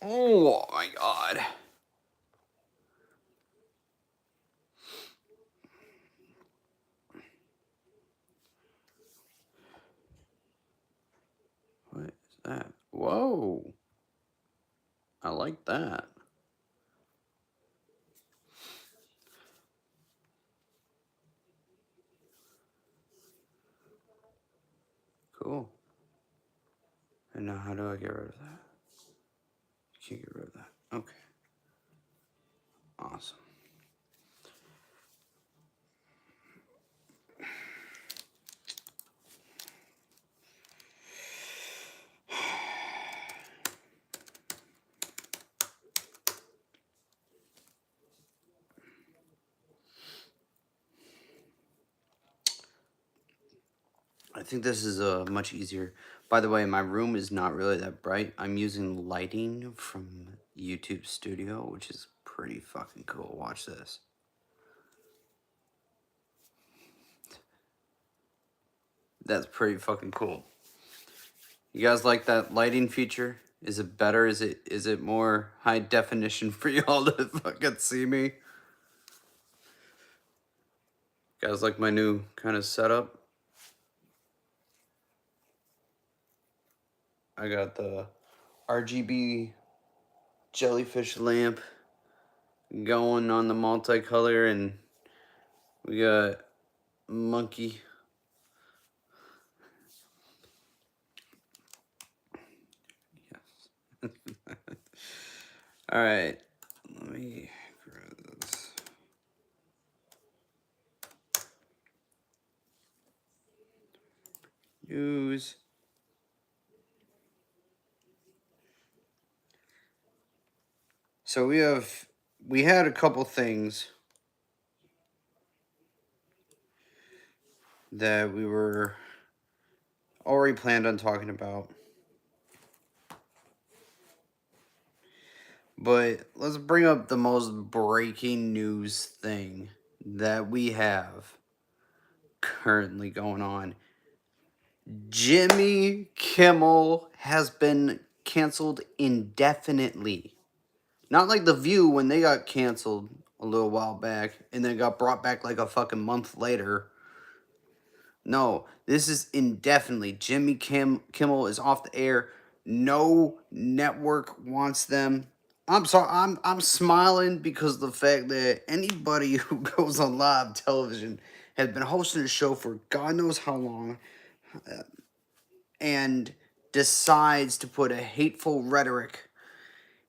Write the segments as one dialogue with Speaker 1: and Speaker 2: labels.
Speaker 1: Oh my god. What is that? Whoa. I like that. Cool. And now how do I get rid of that? You can't get rid of that. Okay. Awesome. I think this is much easier. By the way, my room is not really that bright. I'm using lighting from YouTube Studio, which is pretty fucking cool. Watch this. That's pretty fucking cool. You guys like that lighting feature? Is it better? Is it more high definition for y'all to fucking see me? You guys like my new kind of setup? I got the RGB jellyfish lamp going on the multicolor, and we got monkey. Yes. All right, let me grab this. News. So we had a couple things that we were already planned on talking about. But let's bring up the most breaking news thing that we have currently going on. Jimmy Kimmel has been canceled indefinitely. Not like The View when they got canceled a little while back and then got brought back like a fucking month later. No, this is indefinitely. Jimmy Kimmel is off the air. No network wants them. I'm sorry. I'm smiling because of the fact that anybody who goes on live television has been hosting a show for God knows how long, and decides to put a hateful rhetoric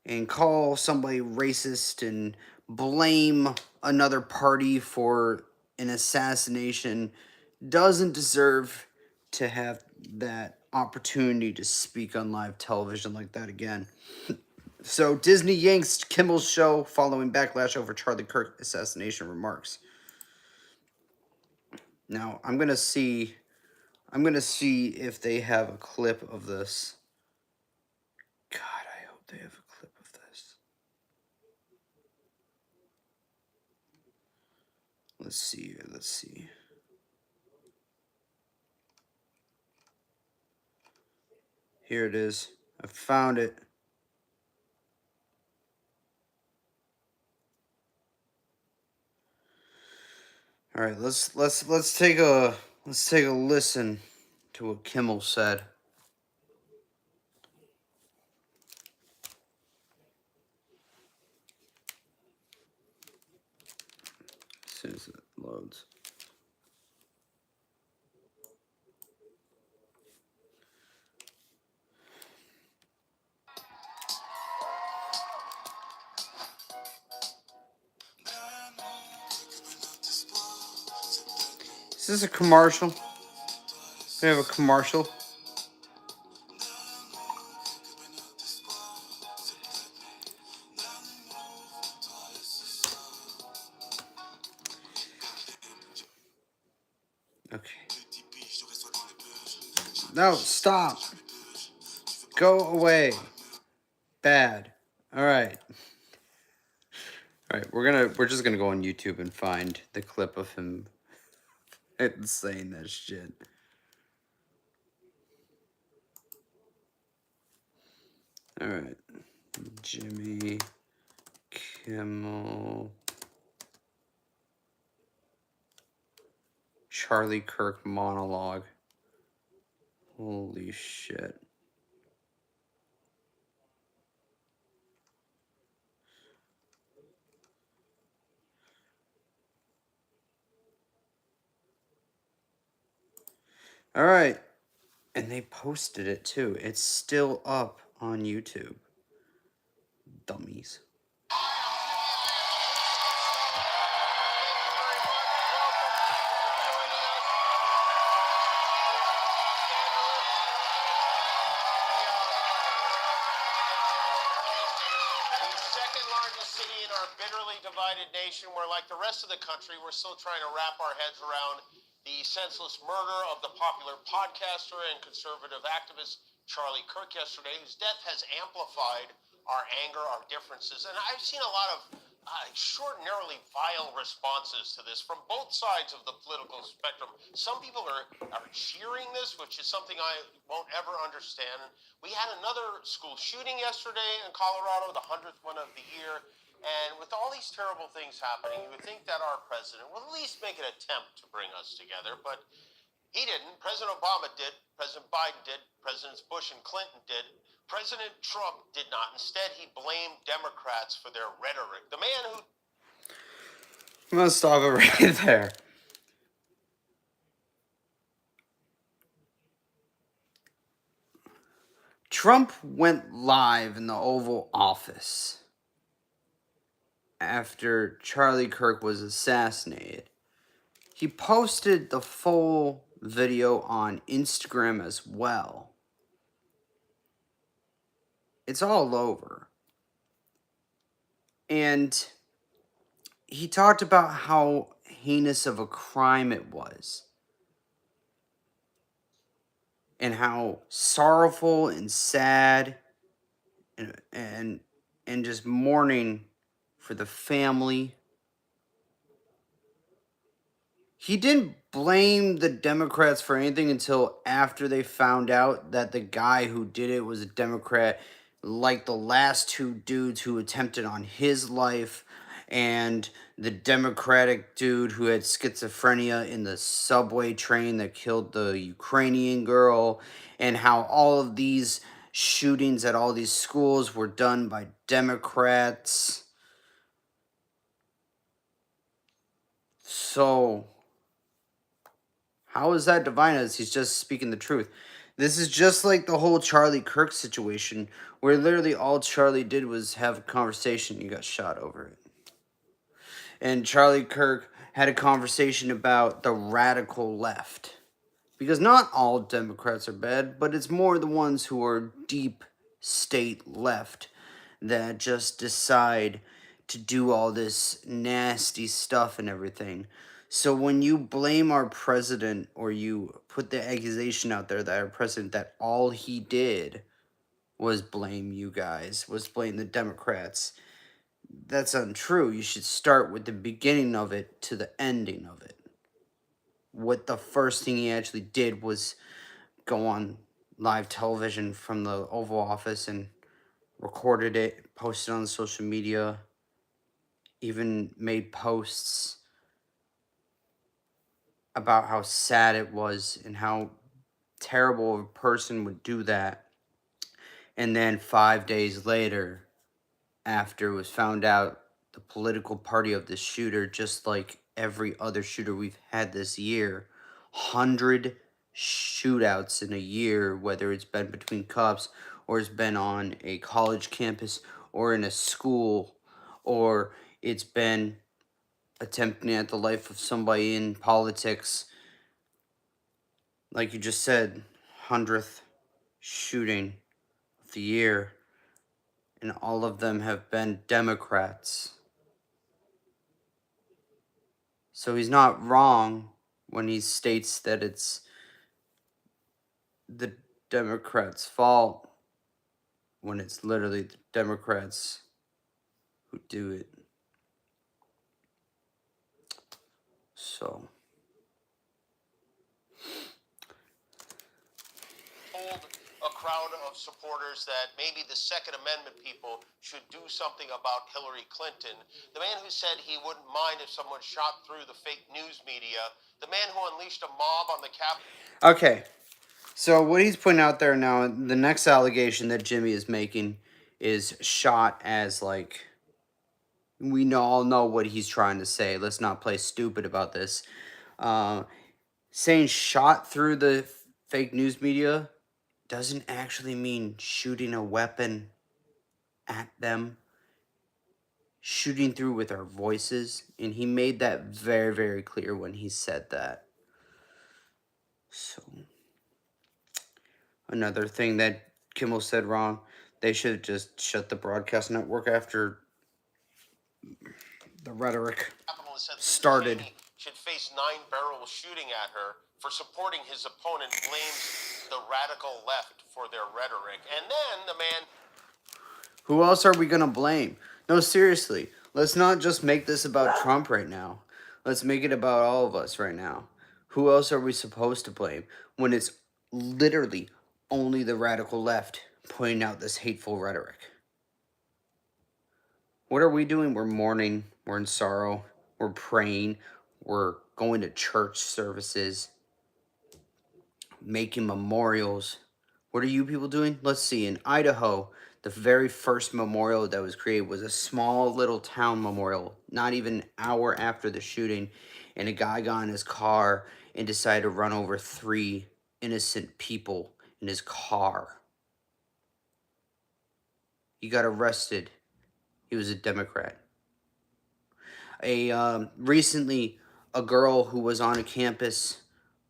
Speaker 1: and call somebody racist and blame another party for an assassination doesn't deserve to have that opportunity to speak on live television like that again. So Disney yanks Kimmel's show following backlash over Charlie Kirk assassination remarks. Now I'm gonna see if they have a clip of this. God, I hope they have a clip of this. Let's see. Let's see. Here it is. I found it. All right, let's take a listen to what Kimmel said. As soon as it loads. Is this a commercial? We have a commercial. Okay. No, stop. Go away. Bad. All right. All right, we're just gonna go on YouTube and find the clip of him saying that shit. All right. Jimmy Kimmel Charlie Kirk monologue. Holy shit. All right. And they posted it too. It's still up on YouTube. Dummies.
Speaker 2: City in our bitterly divided nation, where, like the rest of the country, we're still trying to wrap our heads around the senseless murder of the popular podcaster and conservative activist Charlie Kirk yesterday, whose death has amplified our anger, our differences. And I've seen a lot of extraordinarily vile responses to this from both sides of the political spectrum. Some people are cheering this, which is something I won't ever understand. We had another school shooting yesterday in Colorado, the 100th one of the year. And with all these terrible things happening, you would think that our president will at least make an attempt to bring us together, but he didn't. President Obama did. President Biden did. Presidents Bush and Clinton did. President Trump did not. Instead, he blamed Democrats for their rhetoric. The man who...
Speaker 1: I'm going to stop it right there. Trump went live in the Oval Office after Charlie Kirk was assassinated. He posted the full video on Instagram as well. It's all over. And he talked about how heinous of a crime it was. And how sorrowful and sad and just mourning for the family. He didn't blame the Democrats for anything until after they found out that the guy who did it was a Democrat, like the last two dudes who attempted on his life, and the Democratic dude who had schizophrenia in the subway train that killed the Ukrainian girl, and how all of these shootings at all these schools were done by Democrats. So how is that divine as he's just speaking the truth? This is just like the whole Charlie Kirk situation, where literally all Charlie did was have a conversation and he got shot over it. And Charlie Kirk had a conversation about the radical left. Because not all Democrats are bad, but it's more the ones who are deep state left that just decide to do all this nasty stuff and everything. So when you blame our president, or you put the accusation out there that our president, that all he did was blame you guys, was blame the Democrats, that's untrue. You should start with the beginning of it to the ending of it. What the first thing he actually did was go on live television from the Oval Office and recorded it, posted on social media, even made posts about how sad it was and how terrible a person would do that. And then 5 days later, after it was found out the political party of the shooter, just like every other shooter we've had this year, 100 shootouts in a year, whether it's been between cops or it's been on a college campus or in a school, or it's been attempting at the life of somebody in politics. Like you just said, 100th shooting of the year, and all of them have been Democrats. So he's not wrong when he states that it's the Democrats' fault, when it's literally the Democrats who do it. So
Speaker 2: told crowd of supporters that maybe the Second Amendment people should do something about Hillary Clinton, the man who said he wouldn't mind if someone shot through the fake news media, the man who unleashed a mob on the Capitol.
Speaker 1: Okay, so what he's putting out there now, the next allegation that Jimmy is making is shot as like, we all know what he's trying to say. Let's not play stupid about this. Saying shot through the fake news media doesn't actually mean shooting a weapon at them. Shooting through with our voices. And he made that very, very clear when he said that. So, another thing that Kimmel said wrong, they should just shut the broadcast network after the rhetoric started.
Speaker 2: Should face 9-barrel shooting at her for supporting his opponent, blames the radical left for their rhetoric. And then the man...
Speaker 1: Who else are we going to blame? No, seriously. Let's not just make this about Trump right now. Let's make it about all of us right now. Who else are we supposed to blame when it's literally only the radical left putting out this hateful rhetoric? What are we doing? We're mourning. We're in sorrow. We're praying. We're going to church services. Making memorials. What are you people doing? Let's see. In Idaho, the very first memorial that was created was a small little town memorial, not even an hour after the shooting, and a guy got in his car and decided to run over 3 innocent people in his car. He got arrested. He was a Democrat. Recently, a girl who was on a campus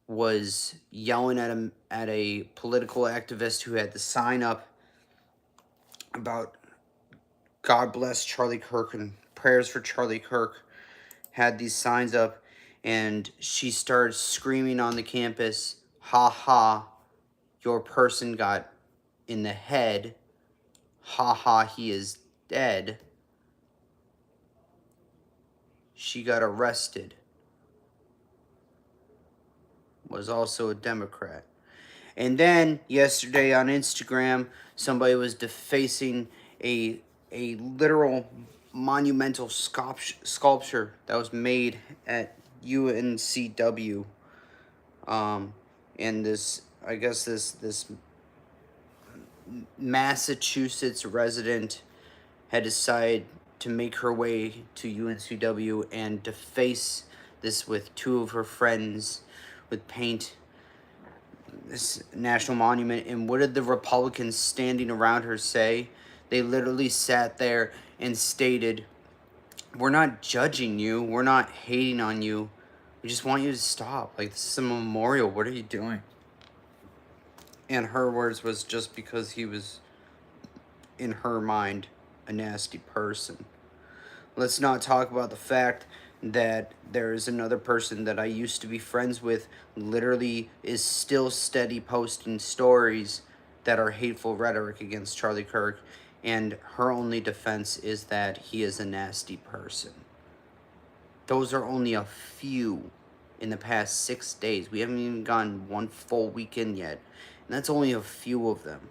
Speaker 1: was yelling at a political activist who had the sign up about God bless Charlie Kirk and prayers for Charlie Kirk, had these signs up, and she started screaming on the campus, ha ha, your person got in the head, ha ha, he is dead. She got arrested. Was also a Democrat. And then yesterday on Instagram, somebody was defacing a literal monumental sculpture that was made at UNCW. And this, I guess this Massachusetts resident had decided to make her way to UNCW and deface this with 2 of her friends with paint, this national monument. And what did the Republicans standing around her say? They literally sat there and stated, we're not judging you, we're not hating on you, we just want you to stop. Like, this is a memorial, what are you doing? And her words was just because he was, in her mind, a nasty person. Let's not talk about the fact that there is another person that I used to be friends with, literally is still steady posting stories that are hateful rhetoric against Charlie Kirk, and her only defense is that he is a nasty person. Those are only a few in the past 6 days. We haven't even gone 1 full weekend yet, and that's only a few of them.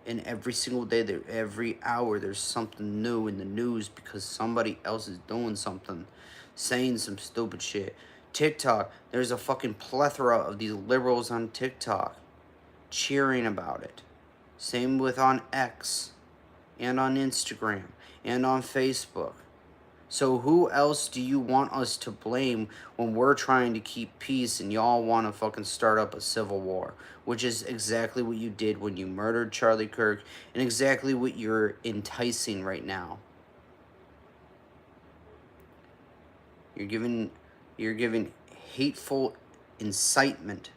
Speaker 1: And every single day, every hour, there's something new in the news because somebody else is doing something, saying some stupid shit. TikTok, there's a fucking plethora of these liberals on TikTok cheering about it. Same with on X, and on Instagram, and on Facebook. So who else do you want us to blame when we're trying to keep peace and y'all want to fucking start up a civil war? Which is exactly what you did when you murdered Charlie Kirk, and exactly what you're enticing right now. You're giving hateful incitement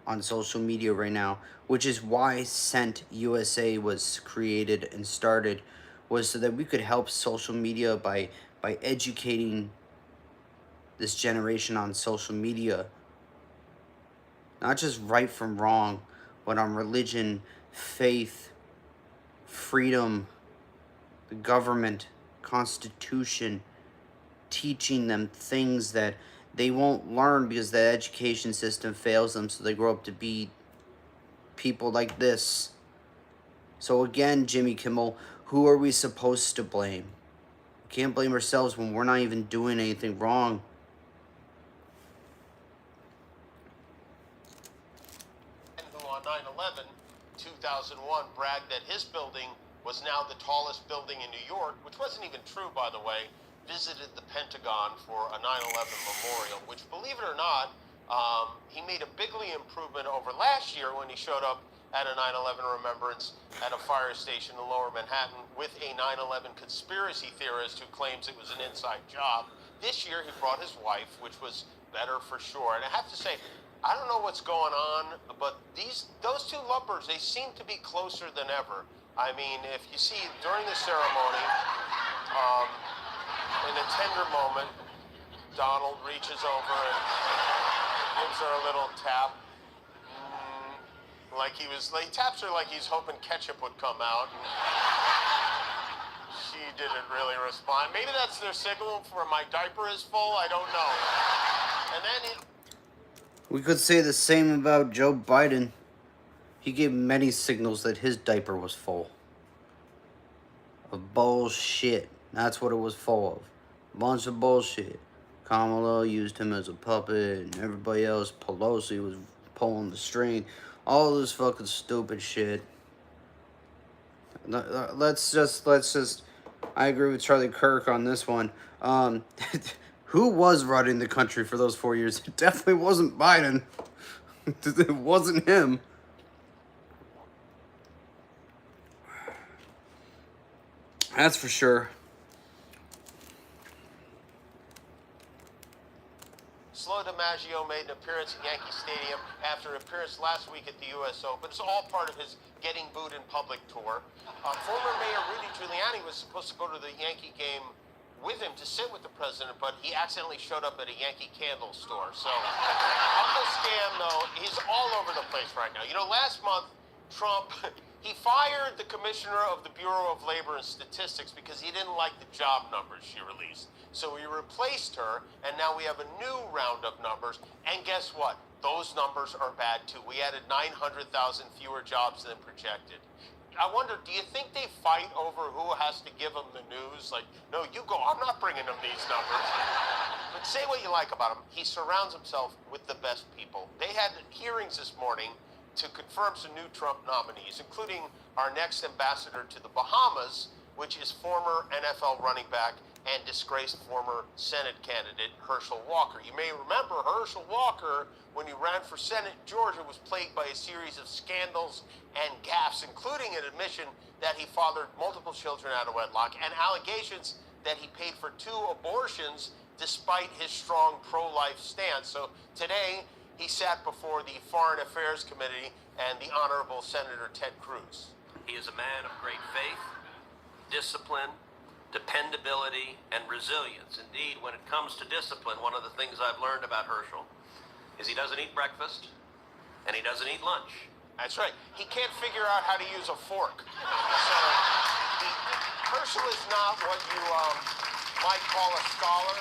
Speaker 1: on social media right now, which is why Scent USA was created and started, was so that we could help social media by educating this generation on social media. Not just right from wrong, but on religion, faith, freedom, the government, constitution, teaching them things that they won't learn because the education system fails them, so they grow up to be people like this. So again, Jimmy Kimmel, who are we supposed to blame? We can't blame ourselves when we're not even doing anything wrong.
Speaker 2: Who on 9/11, 2001, bragged that his building was now the tallest building in New York, which wasn't even true, by the way, visited the Pentagon for a 9/11 memorial, which, believe it or not, he made a bigly improvement over last year when he showed up at a 9/11 remembrance at a fire station in Lower Manhattan with a 9/11 conspiracy theorist who claims it was an inside job. This year he brought his wife, which was better for sure. And I have to say, I don't know what's going on, but those two lovebirds, they seem to be closer than ever. I mean, if you see during the ceremony, in a tender moment, Donald reaches over and gives her a little tap. He taps her like he's hoping ketchup would come out. She didn't really respond. Maybe that's their signal for my diaper is full. I don't know. And then
Speaker 1: We could say the same about Joe Biden. He gave many signals that his diaper was full of bullshit. That's what it was full of. A bunch of bullshit. Kamala used him as a puppet, and everybody else, Pelosi was pulling the string. All this fucking stupid shit. Let's just. I agree with Charlie Kirk on this one. Who was running the country for those 4 years? It definitely wasn't Biden. It wasn't him. That's for sure.
Speaker 2: Slow DiMaggio made an appearance at Yankee Stadium after an appearance last week at the U.S. Open. It's all part of his Getting Booed in Public tour. Former Mayor Rudy Giuliani was supposed to go to the Yankee game with him to sit with the president, but he accidentally showed up at a Yankee Candle store. So, Uncle Scam, though, he's all over the place right now. You know, last month, Trump, he fired the commissioner of the Bureau of Labor and Statistics because he didn't like the job numbers she released. So he replaced her, and now we have a new round of numbers. And guess what? Those numbers are bad, too. We added 900,000 fewer jobs than projected. I wonder, do you think they fight over who has to give them the news? Like, no, you go, I'm not bringing them these numbers. But say what you like about him, he surrounds himself with the best people. They had hearings this morning to confirm some new Trump nominees, including our next ambassador to the Bahamas, which is former NFL running back and disgraced former Senate candidate Herschel Walker. You may remember Herschel Walker, when he ran for Senate in Georgia, was plagued by a series of scandals and gaffes, including an admission that he fathered multiple children out of wedlock and allegations that he paid for 2 abortions despite his strong pro-life stance. So today, he sat before the Foreign Affairs Committee and the Honorable Senator Ted Cruz.
Speaker 3: He is a man of great faith, discipline, dependability, and resilience. Indeed, when it comes to discipline, one of the things I've learned about Herschel is he doesn't eat breakfast and he doesn't eat lunch.
Speaker 2: That's right. He can't figure out how to use a fork. So, Herschel is not what you might call a scholar.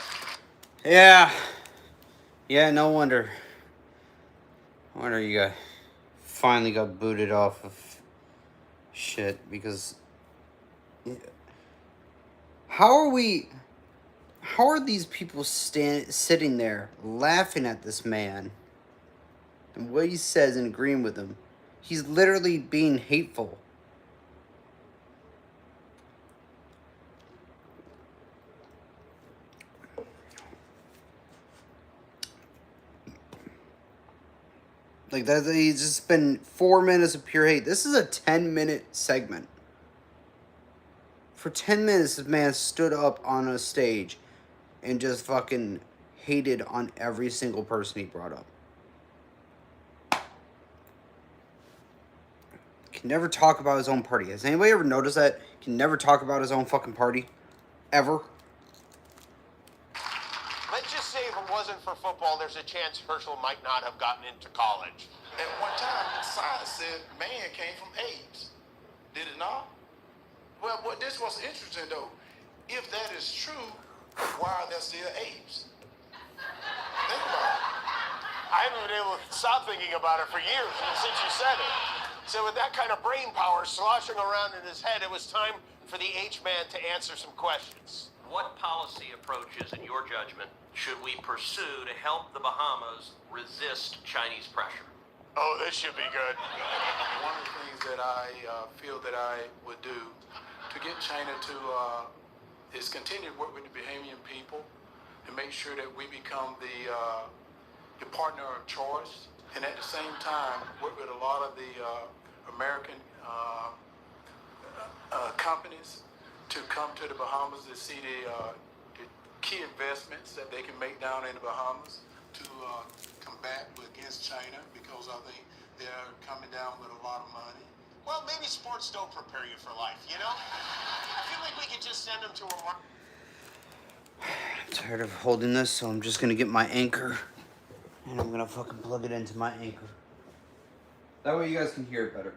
Speaker 1: Yeah, no wonder. No wonder you finally got booted off of shit, because how are these people sitting there laughing at this man and what he says and agreeing with him? He's literally being hateful. Like that, he's just been 4 minutes of pure hate. This is a 10-minute segment. For 10 minutes, this man stood up on a stage and just fucking hated on every single person he brought up. Can never talk about his own party. Has anybody ever noticed that? Can never talk about his own fucking party. Ever.
Speaker 2: Let's just say if it wasn't for football, there's a chance Herschel might not have gotten into college.
Speaker 4: At one time, science said man came from apes. Did it not? Well, this was interesting, though. If that is true, why are there still apes? Think about it.
Speaker 2: I haven't been able to stop thinking about it for years since you said it. So with that kind of brain power sloshing around in his head, it was time for the H-Man to answer some questions.
Speaker 3: What policy approaches, in your judgment, should we pursue to help the Bahamas resist Chinese pressure?
Speaker 2: Oh, this should be good.
Speaker 4: One of the things that I feel that I would do to get China to is continue to work with the Bahamian people and make sure that we become the partner of choice, and at the same time work with a lot of the American companies to come to the Bahamas to see the key investments that they can make down in the Bahamas to combat against China, because I think they're coming down with a lot of money.
Speaker 2: Well, maybe sports don't prepare you for life, you know? I feel like we could just send him to a market.
Speaker 1: I'm tired of holding this, so I'm just gonna get my anchor. And I'm gonna fucking plug it into my anchor. That way you guys can hear it better.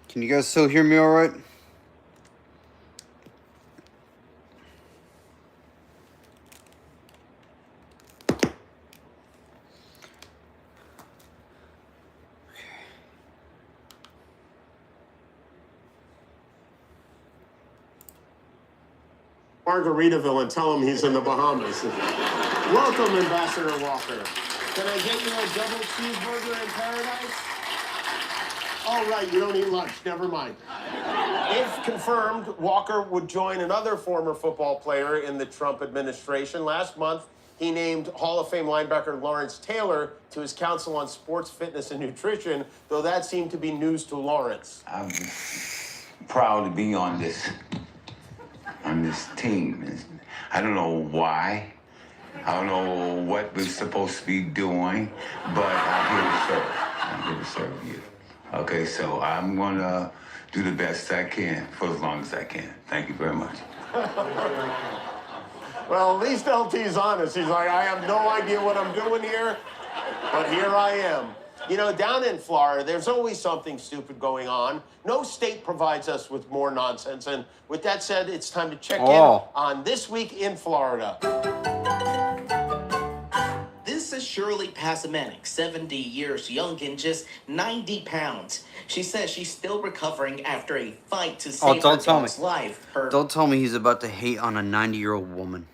Speaker 1: Can you guys still hear me all right?
Speaker 5: Margaritaville and tell him he's in the Bahamas. Welcome, Ambassador Walker. Can I get you a double cheeseburger in paradise? Oh, right, you don't eat lunch. Never mind. If confirmed, Walker would join another former football player in the Trump administration. Last month, he named Hall of Fame linebacker Lawrence Taylor to his Council on Sports, Fitness, and Nutrition, though that seemed to be news to Lawrence.
Speaker 6: I'm proud to be on this team. I don't know why. I don't know what we're supposed to be doing, but I'm here to serve. I'm here to serve you. Okay, so I'm gonna do the best I can for as long as I can. Thank you very much.
Speaker 5: Well, at least LT's honest. He's like, I have no idea what I'm doing here, but here I am.
Speaker 2: You know, down in Florida, there's always something stupid going on. No state provides us with more nonsense. And with that said, it's time to check in on This Week in Florida.
Speaker 7: This is Shirley Pasamanik, 70 years young and just 90 pounds. She says she's still recovering after a fight to save her dog's life.
Speaker 1: Don't tell me he's about to hate on a 90-year-old woman.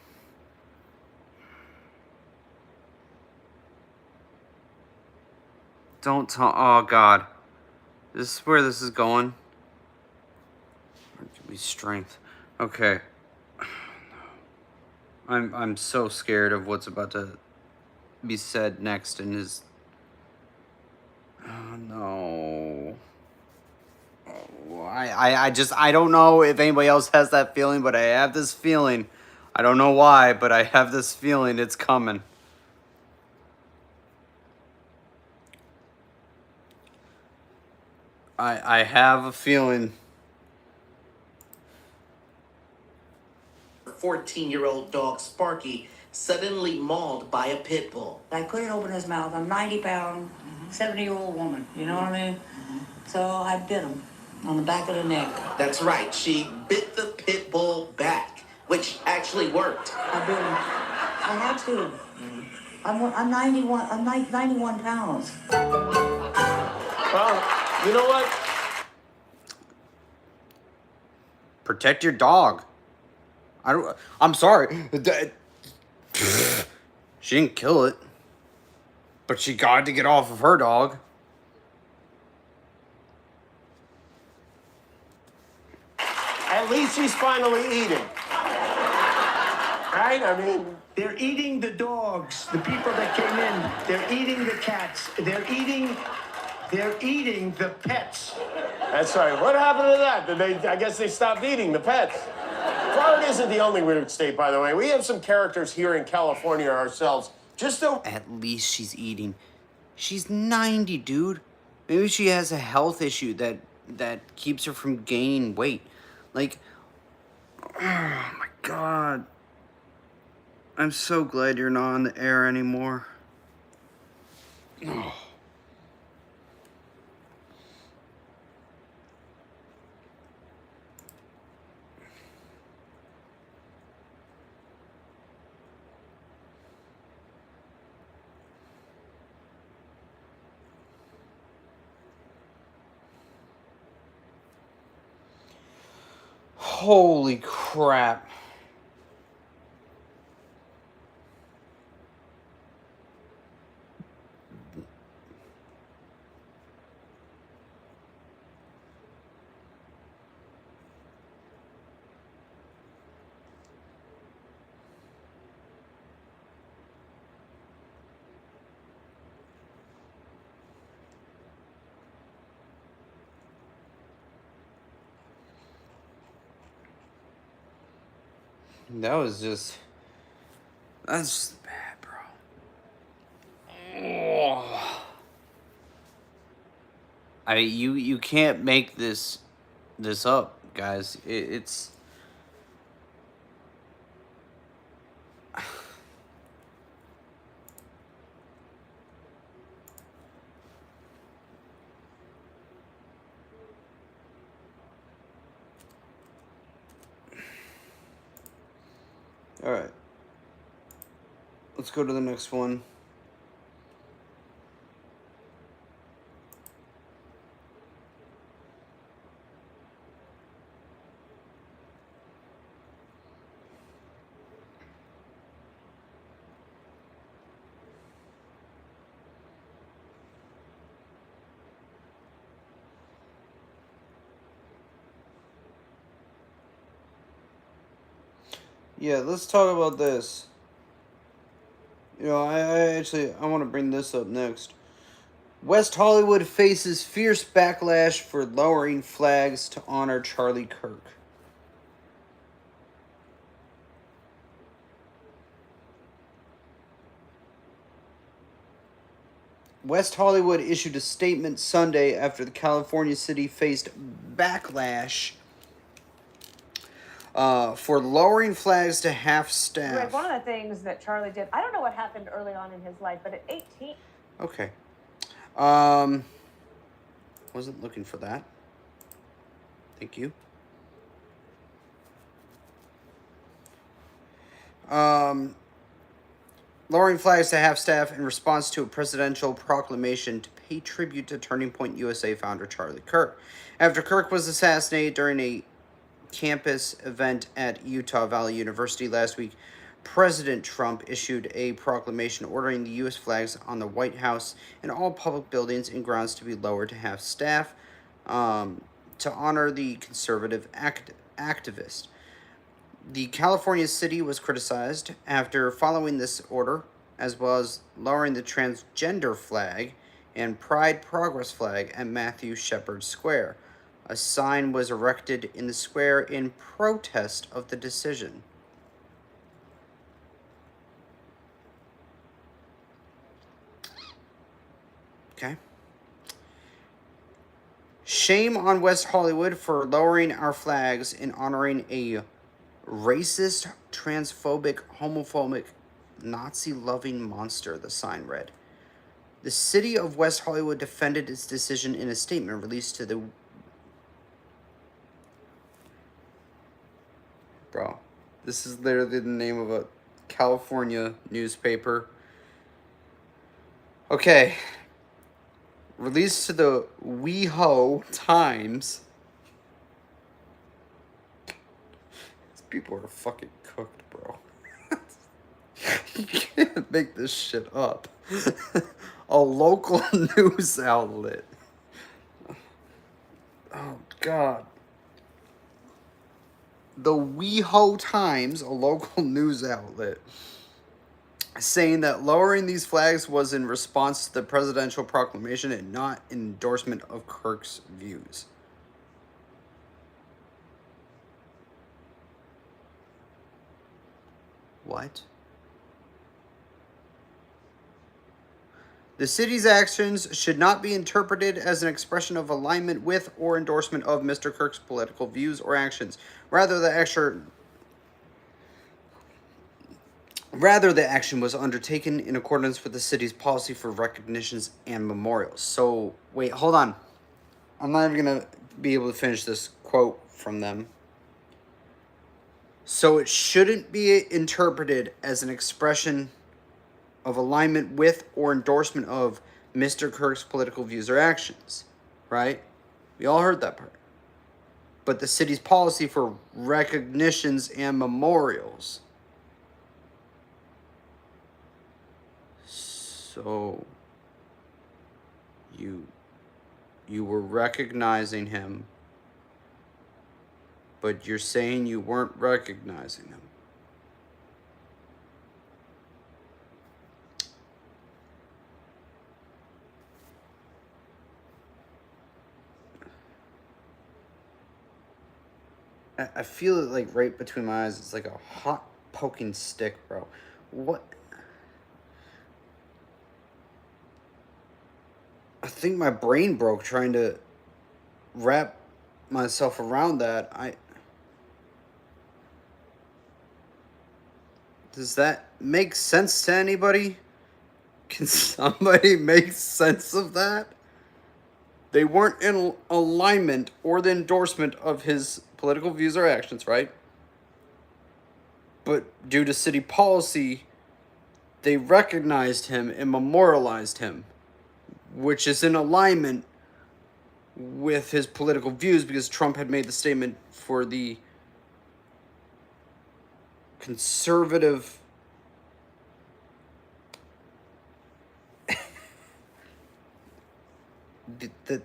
Speaker 1: Don't tell. Oh God, this is where this is going. Give me strength. Okay. I'm so scared of what's about to be said next in his. Oh no. Oh, I don't know if anybody else has that feeling, but I have this feeling. I don't know why, but I have this feeling it's coming. I have a feeling.
Speaker 7: 14-year-old dog Sparky suddenly mauled by a pit bull.
Speaker 8: I couldn't open his mouth. I'm a 90-pound, 70-year-old woman. You know what I mean? So I bit him on the back of the neck.
Speaker 7: That's right. She bit the pit bull back, which actually worked.
Speaker 8: I bit him. I had to. I'm 91. I'm 91 pounds.
Speaker 5: Well, you know what?
Speaker 1: Protect your dog. I'm sorry. She didn't kill it, but she got to get off of her dog.
Speaker 5: At least she's finally eating. Right? I mean,
Speaker 9: they're eating the dogs, the people that came in. They're eating the cats. They're eating the pets.
Speaker 5: that's right. What happened to that? I guess they stopped eating the pets.
Speaker 2: Florida isn't the only weird state, by the way. We have some characters here in California ourselves. Just so...
Speaker 1: At least she's eating. She's 90, dude. Maybe she has a health issue that keeps her from gaining weight. Like, oh my God. God. I'm so glad you're not on the air anymore. Oh. Holy crap. That's just bad, bro. Oh. You can't make this up, guys. It's all right. Let's go to the next one. Yeah, let's talk about this. You know, I want to bring this up next. West Hollywood faces fierce backlash for lowering flags to honor Charlie Kirk. West Hollywood issued a statement Sunday after the California city faced backlash for lowering flags to half staff.
Speaker 10: Greg, one of the things that Charlie did, I don't know what happened early on in his life, but at 18...
Speaker 1: Okay. Wasn't looking for that. Thank you. Lowering flags to half staff in response to a presidential proclamation to pay tribute to Turning Point USA founder Charlie Kirk. After Kirk was assassinated during a campus event at Utah Valley University last week, President Trump issued a proclamation ordering the U.S. flags on the White House and all public buildings and grounds to be lowered to half staff to honor the conservative activist. The California city was criticized after following this order, as well as lowering the transgender flag and Pride Progress flag at Matthew Shepard Square. A sign was erected in the square in protest of the decision. Okay. Shame on West Hollywood for lowering our flags and honoring a racist, transphobic, homophobic, Nazi-loving monster, the sign read. The city of West Hollywood defended its decision in a statement released to the... Bro, this is literally the name of a California newspaper. Okay. Released to the WeHo Times. These people are fucking cooked, bro. You can't make this shit up. A local news outlet. Oh, God. The WeHo Times, a local news outlet, saying that lowering these flags was in response to the presidential proclamation and not an endorsement of Kirk's views. What? The city's actions should not be interpreted as an expression of alignment with or endorsement of Mr. Kirk's political views or actions. Rather, the Rather, the action was undertaken in accordance with the city's policy for recognitions and memorials. So, wait, hold on. I'm not even going to be able to finish this quote from them. So, it shouldn't be interpreted as an expression of alignment with or endorsement of Mr. Kirk's political views or actions, right? We all heard that part. But the city's policy for recognitions and memorials. So you were recognizing him, but you're saying you weren't recognizing him. I feel it like right between my eyes. It's like a hot poking stick, bro. What? I think my brain broke trying to wrap myself around that. Does that make sense to anybody? Can somebody make sense of that? They weren't in alignment or the endorsement of his political views or actions, right? But due to city policy, they recognized him and memorialized him, which is in alignment with his political views because Trump had made the statement for the conservative the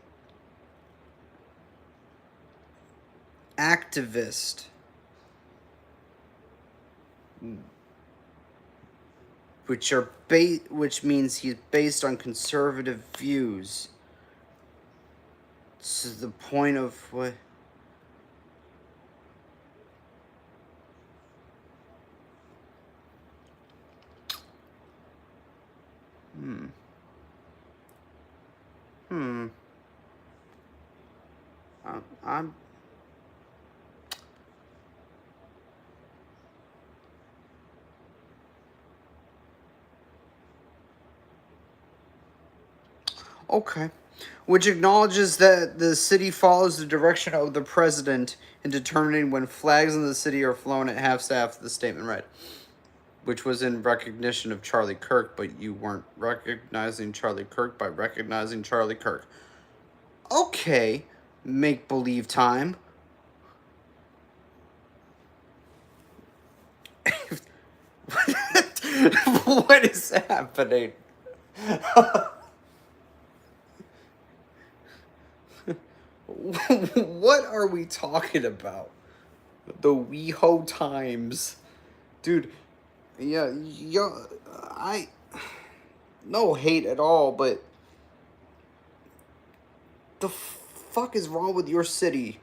Speaker 1: activist which means he's based on conservative views. To the point of what? I'm okay. Which acknowledges that the city follows the direction of the president in determining when flags in the city are flown at half-staff, the statement read. Which was in recognition of Charlie Kirk, but you weren't recognizing Charlie Kirk by recognizing Charlie Kirk. Okay, make-believe time. What is happening? What are we talking about? The WeHo Times. Dude, yeah, no hate at all, but the fuck is wrong with your city?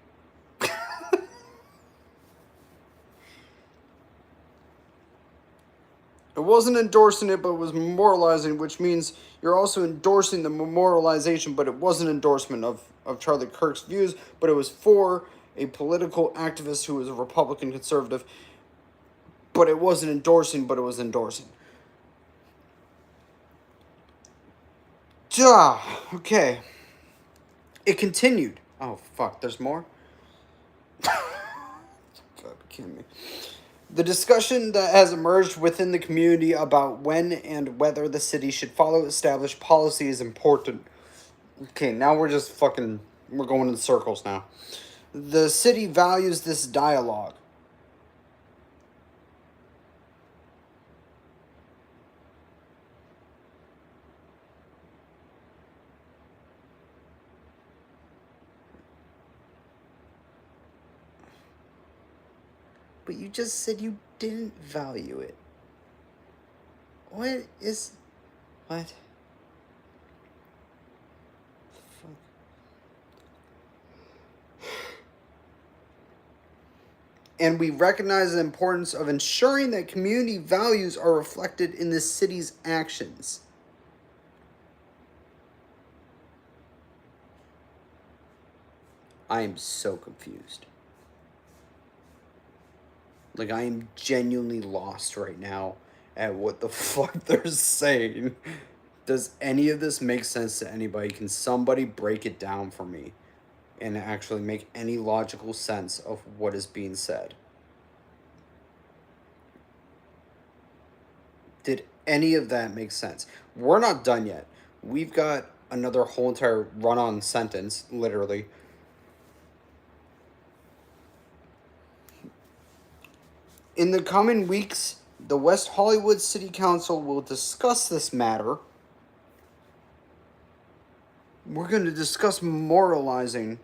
Speaker 1: It wasn't endorsing it, but it was memorializing, which means you're also endorsing the memorialization, but it wasn't endorsement of Charlie Kirk's views, but it was for a political activist who was a Republican conservative, but it wasn't endorsing, but it was endorsing. Duh. Okay. It continued. Oh, fuck, there's more? God, be kidding me. The discussion that has emerged within the community about when and whether the city should follow established policy is important. Okay, now we're going in circles now. The city values this dialogue. But you just said you didn't value it. What? And we recognize the importance of ensuring that community values are reflected in the city's actions. I am so confused. Like, I am genuinely lost right now. at what the fuck they're saying. Does any of this make sense to anybody? Can somebody break it down for me and actually make any logical sense of what is being said? Did any of that make sense? We're not done yet. We've got another whole entire run-on sentence, literally. In the coming weeks, the West Hollywood City Council will discuss this matter. We're going to discuss memorializing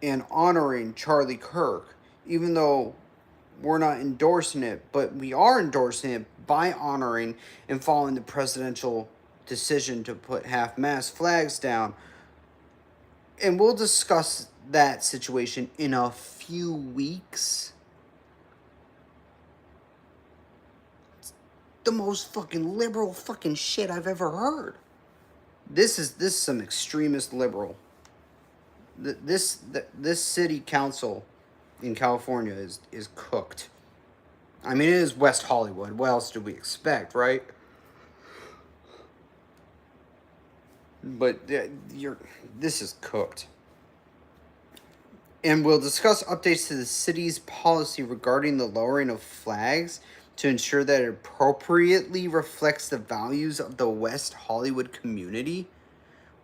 Speaker 1: and honoring Charlie Kirk, even though we're not endorsing it, but we are endorsing it by honoring and following the presidential decision to put half-mast flags down. And we'll discuss that situation in a few weeks. It's the most fucking liberal fucking shit I've ever heard. This is some extremist liberal. This city council in California is cooked. I mean, it is West Hollywood. What else do we expect, right? But this is cooked. And we'll discuss updates to the city's policy regarding the lowering of flags to ensure that it appropriately reflects the values of the West Hollywood community,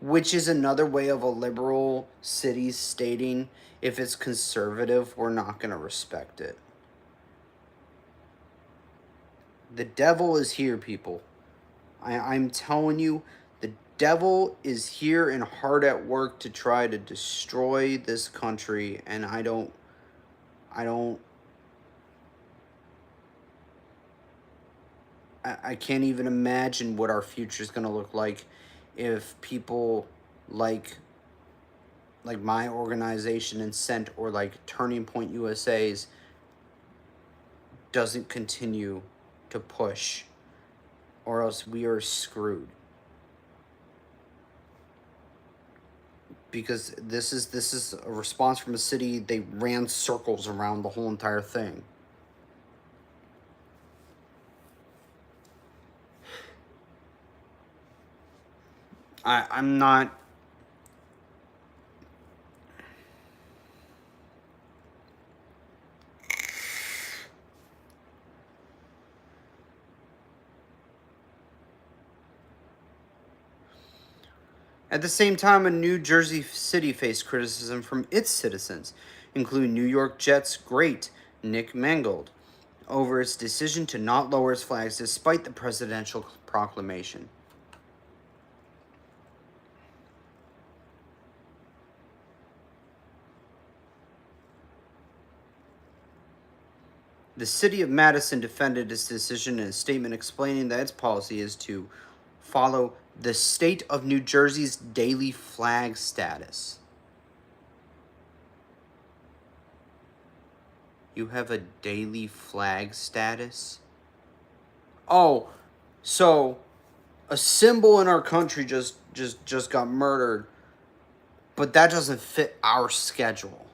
Speaker 1: which is another way of a liberal city stating if it's conservative, we're not going to respect it. The devil is here, people. I'm telling you, the devil is here and hard at work to try to destroy this country, and I can't even imagine what our future is going to look like if people like my organization and Cent or like Turning Point USA's doesn't continue to push, or else we are screwed. Because this is a response from a city. They ran circles around the whole entire thing. I'm not. At the same time, a New Jersey city faced criticism from its citizens, including New York Jets great Nick Mangold, over its decision to not lower its flags despite the presidential proclamation. The city of Madison defended its decision in a statement explaining that its policy is to follow the state of New Jersey's daily flag status. You have a daily flag status? Oh, so a symbol in our country just got murdered, but that doesn't fit our schedule.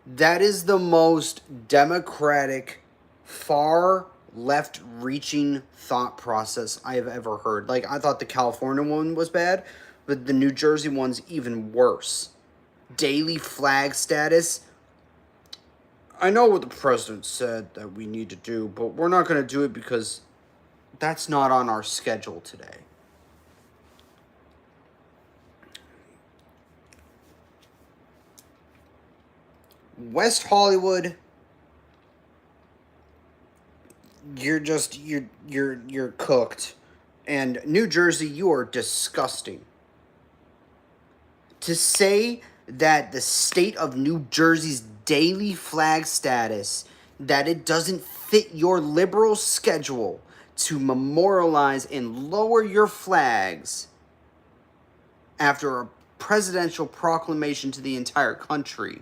Speaker 1: That is the most democratic, far left-reaching thought process I have ever heard. Like, I thought the California one was bad, but the New Jersey one's even worse. Daily flag status. I know what the president said that we need to do, but we're not going to do it because that's not on our schedule today. West Hollywood, you're cooked. And New Jersey, you are disgusting. To say that the state of New Jersey's daily flag status, that it doesn't fit your liberal schedule to memorialize and lower your flags after a presidential proclamation to the entire country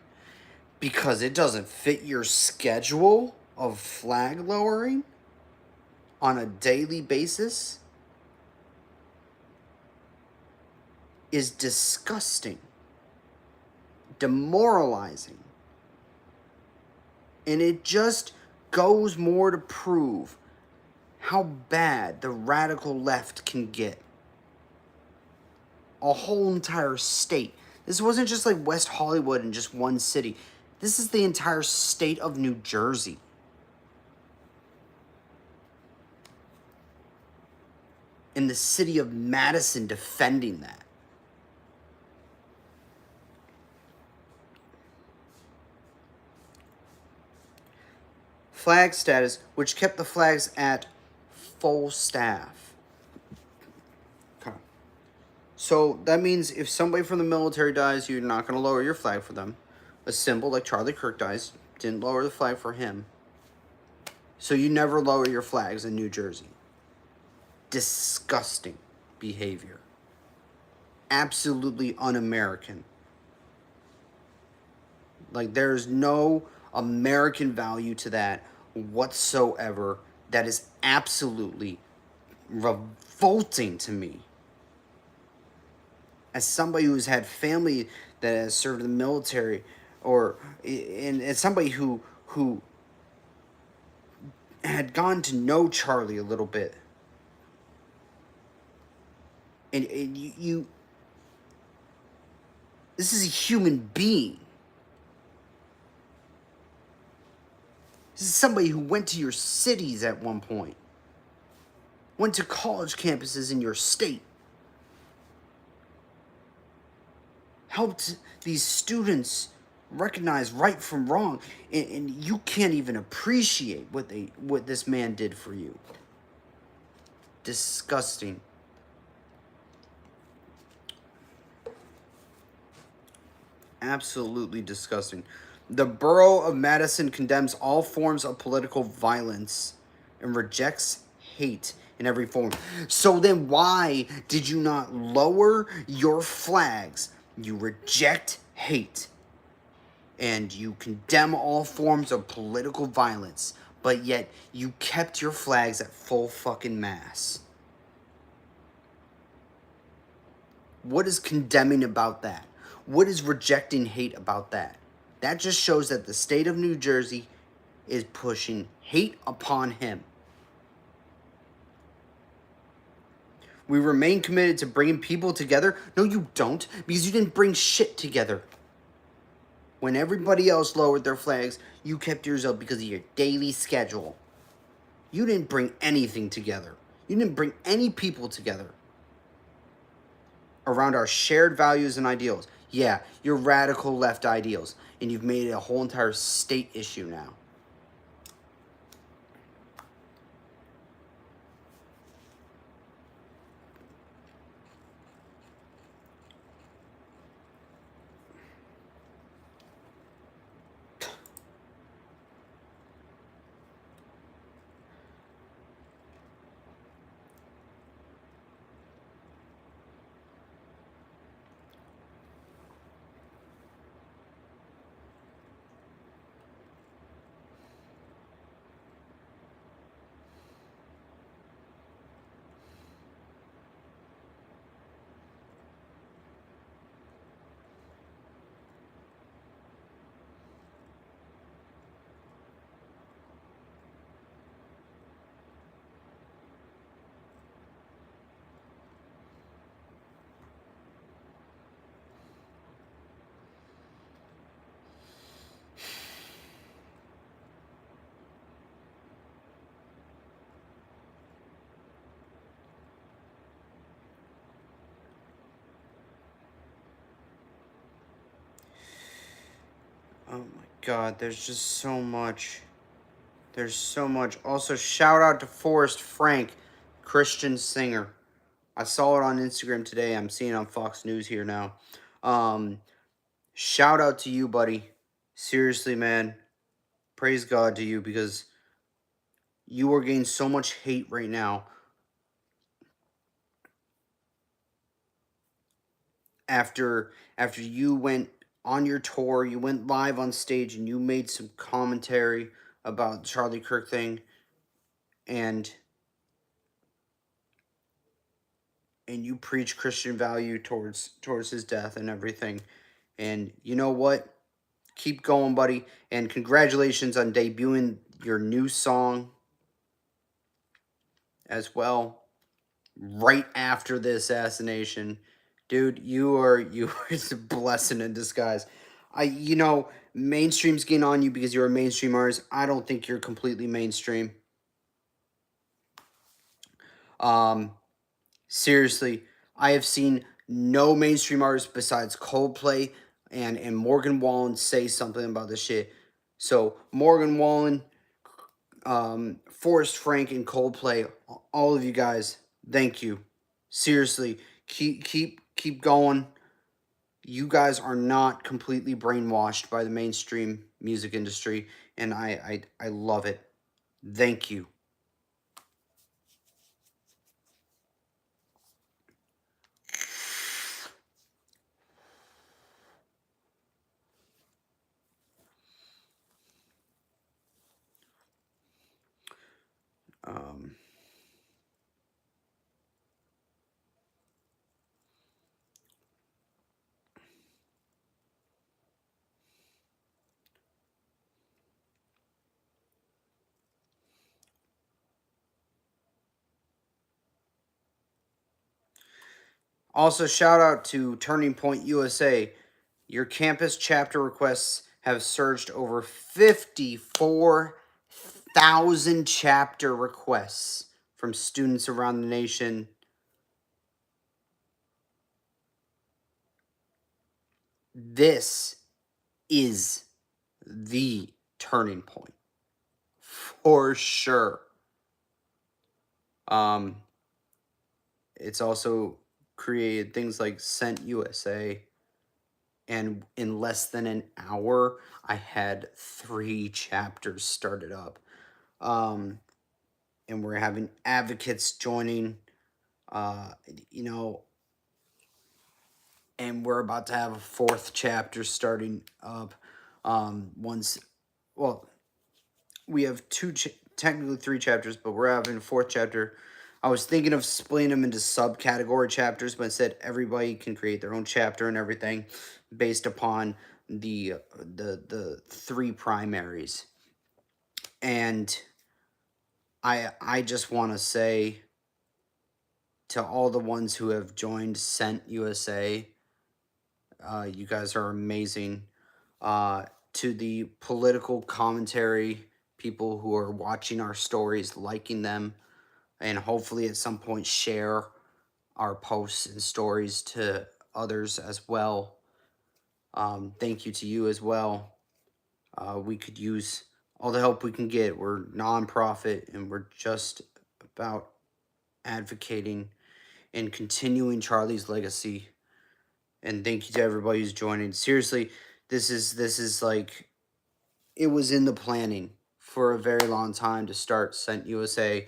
Speaker 1: because it doesn't fit your schedule of flag lowering on a daily basis is disgusting, demoralizing. And it just goes more to prove how bad the radical left can get. A whole entire state. This wasn't just like West Hollywood in just one city. This is the entire state of New Jersey. In the city of Madison defending that. Flag status, which kept the flags at full staff. Okay. So that means if somebody from the military dies, you're not going to lower your flag for them. A symbol like Charlie Kirk dies, didn't lower the flag for him. So you never lower your flags in New Jersey. Disgusting behavior. Absolutely un-American. Like, there's no American value to that whatsoever. That is absolutely revolting to me. As somebody who's had family that has served in the military, and as somebody who had gotten to know Charlie a little bit, and you this is a human being. This is somebody who went to your cities at one point. Went to college campuses in your state. Helped these students recognize right from wrong. And you can't even appreciate what this man did for you. Disgusting. Absolutely disgusting. The borough of Madison condemns all forms of political violence and rejects hate in every form. So then why did you not lower your flags? You reject hate and you condemn all forms of political violence, but yet you kept your flags at full fucking mass. What is condemning about that? What is rejecting hate about that? That just shows that the state of New Jersey is pushing hate upon him. We remain committed to bringing people together. No, you don't, because you didn't bring shit together. When everybody else lowered their flags, you kept yours up because of your daily schedule. You didn't bring anything together. You didn't bring any people together around our shared values and ideals. Yeah, your radical left ideals. And you've made it a whole entire state issue now. Oh my God, there's just so much. There's so much. Also, shout out to Forrest Frank, Christian singer. I saw it on Instagram today. I'm seeing it on Fox News here now. Shout out to you, buddy. Seriously, man. Praise God to you, because you are getting so much hate right now. After you went on your tour, you went live on stage and you made some commentary about the Charlie Kirk thing, and you preach Christian value towards his death and everything. And you know what? keep going, buddy. And congratulations on debuting your new song as well. Right after the assassination. Dude, you are it's a blessing in disguise. Mainstream's getting on you because you're a mainstream artist. I don't think you're completely mainstream. Seriously, I have seen no mainstream artists besides Coldplay and Morgan Wallen say something about this shit. So Morgan Wallen, Forrest Frank, and Coldplay, all of you guys, thank you. Seriously, keep going. You guys are not completely brainwashed by the mainstream music industry, and I love it. Thank you. Also, shout out to Turning Point USA. Your campus chapter requests have surged over 54,000 chapter requests from students around the nation. This is the turning point for sure. It's also created things like Sent USA, and in less than an hour, I had 3 chapters started up. And we're having advocates joining, and we're about to have a 4th chapter starting up. We have technically 3 chapters, but we're having a 4th chapter. I was thinking of splitting them into subcategory chapters, but instead everybody can create their own chapter and everything based upon the 3 primaries. And I just want to say to all the ones who have joined Sent USA, you guys are amazing. To the political commentary people who are watching our stories, liking them, and hopefully at some point share our posts and stories to others as well. Thank you to you as well. We could use all the help we can get. We're nonprofit, and we're just about advocating and continuing Charlie's legacy. And thank you to everybody who's joining. Seriously, this is like, it was in the planning for a very long time to start Sent USA.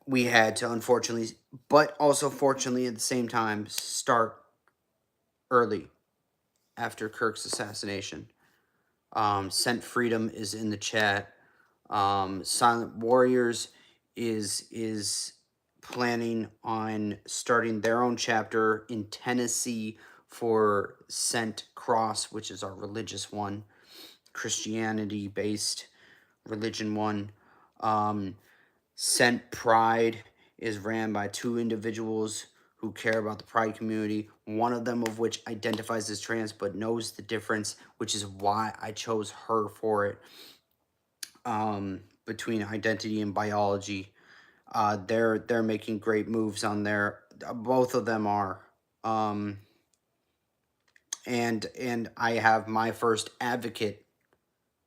Speaker 1: We had to, unfortunately, but also fortunately at the same time, start early after Kirk's assassination. Sent Freedom is in the chat. Silent Warriors is planning on starting their own chapter in Tennessee for Sent Cross, which is our religious one, Christianity-based religion one. Sent Pride is ran by 2 individuals who care about the Pride community, one of them of which identifies as trans but knows the difference, which is why I chose her for it, between identity and biology. They're making great moves on there. Both of them are. And I have my first advocate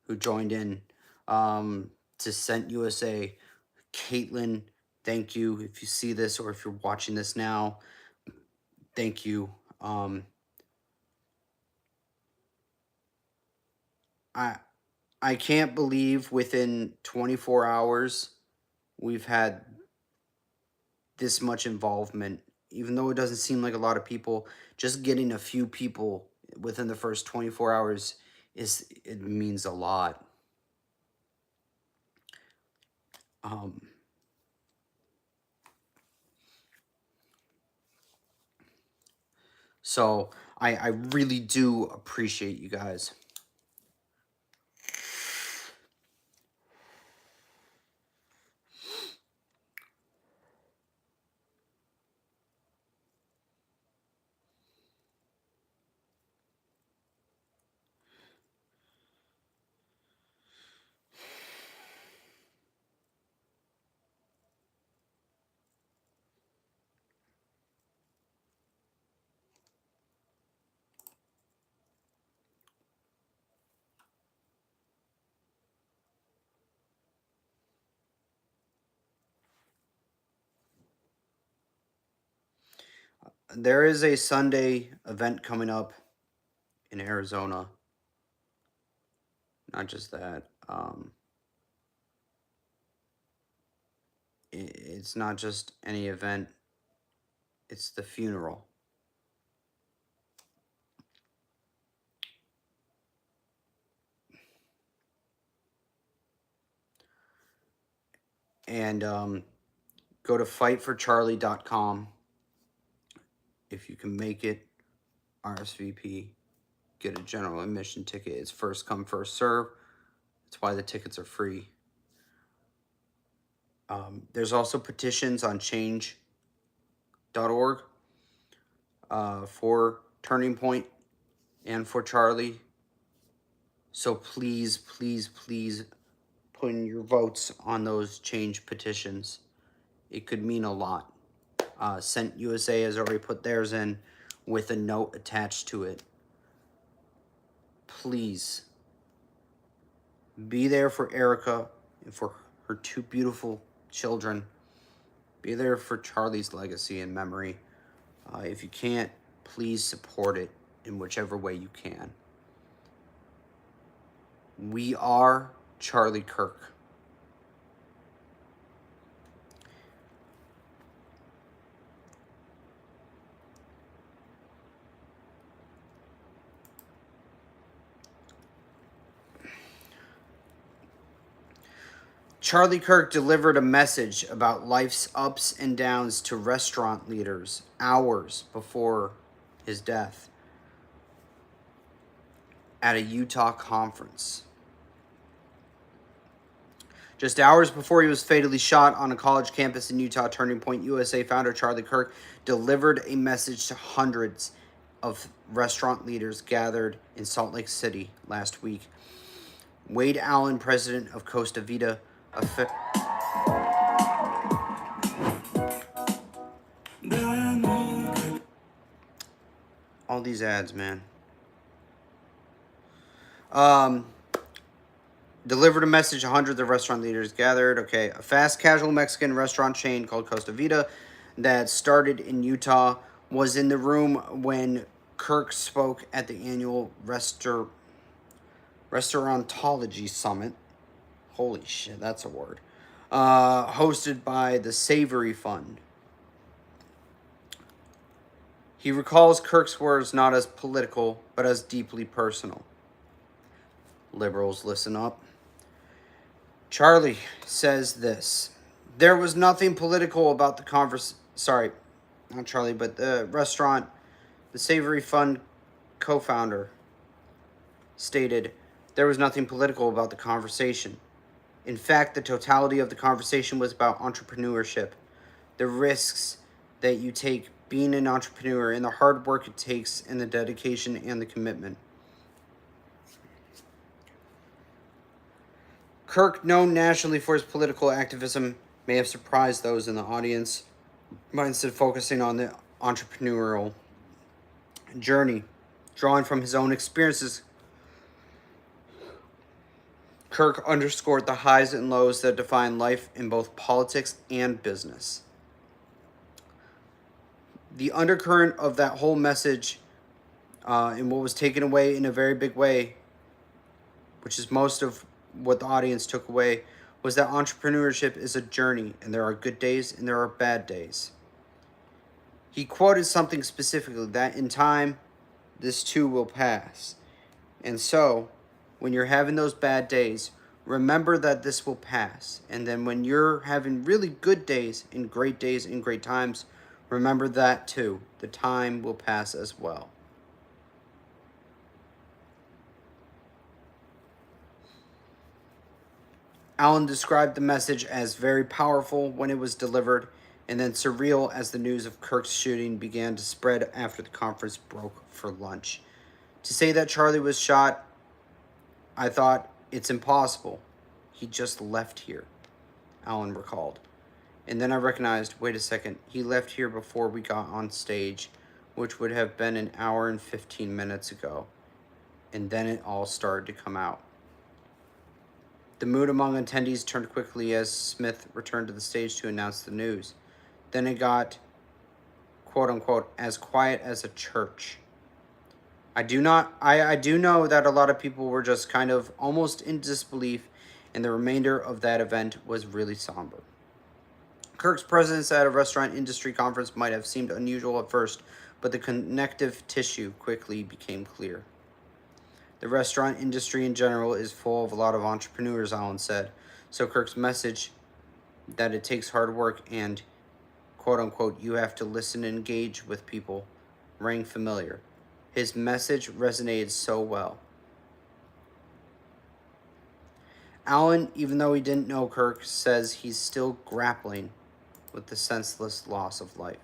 Speaker 1: who joined in to Sent USA. Caitlin, thank you. If you see this or if you're watching this now, thank you. I can't believe within 24 hours we've had this much involvement. Even though it doesn't seem like a lot of people, just getting a few people within the first 24 hours it means a lot. So I really do appreciate you guys. There is a Sunday event coming up in Arizona. Not just that. It's not just any event. It's the funeral. And go to fightforcharlie.com. If you can make it, RSVP, get a general admission ticket. It's first come, first serve. That's why the tickets are free. There's also petitions on change.org for Turning Point and for Charlie. So please, please, please put in your votes on those change petitions. It could mean a lot. Scent USA has already put theirs in with a note attached to it. Please be there for Erica and for her two beautiful children. Be there for Charlie's legacy and memory. If you can't, please support it in whichever way you can. We are Charlie Kirk. Charlie Kirk delivered a message about life's ups and downs to restaurant leaders hours before his death at a Utah conference. Just hours before he was fatally shot on a college campus in Utah, Turning Point USA founder Charlie Kirk delivered a message to hundreds of restaurant leaders gathered in Salt Lake City last week. Wade Allen, president of Costa Vida, all these ads, man. Delivered a message to hundreds of restaurant leaders gathered. Okay, a fast casual Mexican restaurant chain called Costa Vida that started in Utah was in the room when Kirk spoke at the annual Restaurantology Summit. Holy shit, that's a word. Hosted by the Savory Fund. He recalls Kirk's words not as political, but as deeply personal. Liberals, listen up. Charlie says this. There was nothing political about the sorry, not Charlie, but the restaurant, the Savory Fund co-founder stated, there was nothing political about the conversation. In fact, the totality of the conversation was about entrepreneurship, the risks that you take being an entrepreneur, and the hard work it takes, and the dedication and the commitment. Kirk, known nationally for his political activism, may have surprised those in the audience by instead focusing on the entrepreneurial journey, drawing from his own experiences. Kirk underscored the highs and lows that define life in both politics and business. The undercurrent of that whole message and what was taken away in a very big way, which is most of what the audience took away, was that entrepreneurship is a journey, and there are good days and there are bad days. He quoted something specifically, that in time, this too will pass. And so, when you're having those bad days, remember that this will pass. And then when you're having really good days and great times, remember that too. The time will pass as well. Allen described the message as very powerful when it was delivered, and then surreal as the news of Kirk's shooting began to spread after the conference broke for lunch. To say that Charlie was shot, I thought, it's impossible. He just left here, Allen recalled. And then I recognized, wait a second, he left here before we got on stage, which would have been an hour and 15 minutes ago. And then it all started to come out. The mood among attendees turned quickly as Smith returned to the stage to announce the news. Then it got, quote unquote, as quiet as a church. I do know that a lot of people were just kind of almost in disbelief, and the remainder of that event was really somber. Kirk's presence at a restaurant industry conference might have seemed unusual at first, but the connective tissue quickly became clear. The restaurant industry in general is full of a lot of entrepreneurs, Allen said, so Kirk's message that it takes hard work and, quote unquote, you have to listen and engage with people rang familiar. His message resonated so well. Allen, even though he didn't know Kirk, says he's still grappling with the senseless loss of life,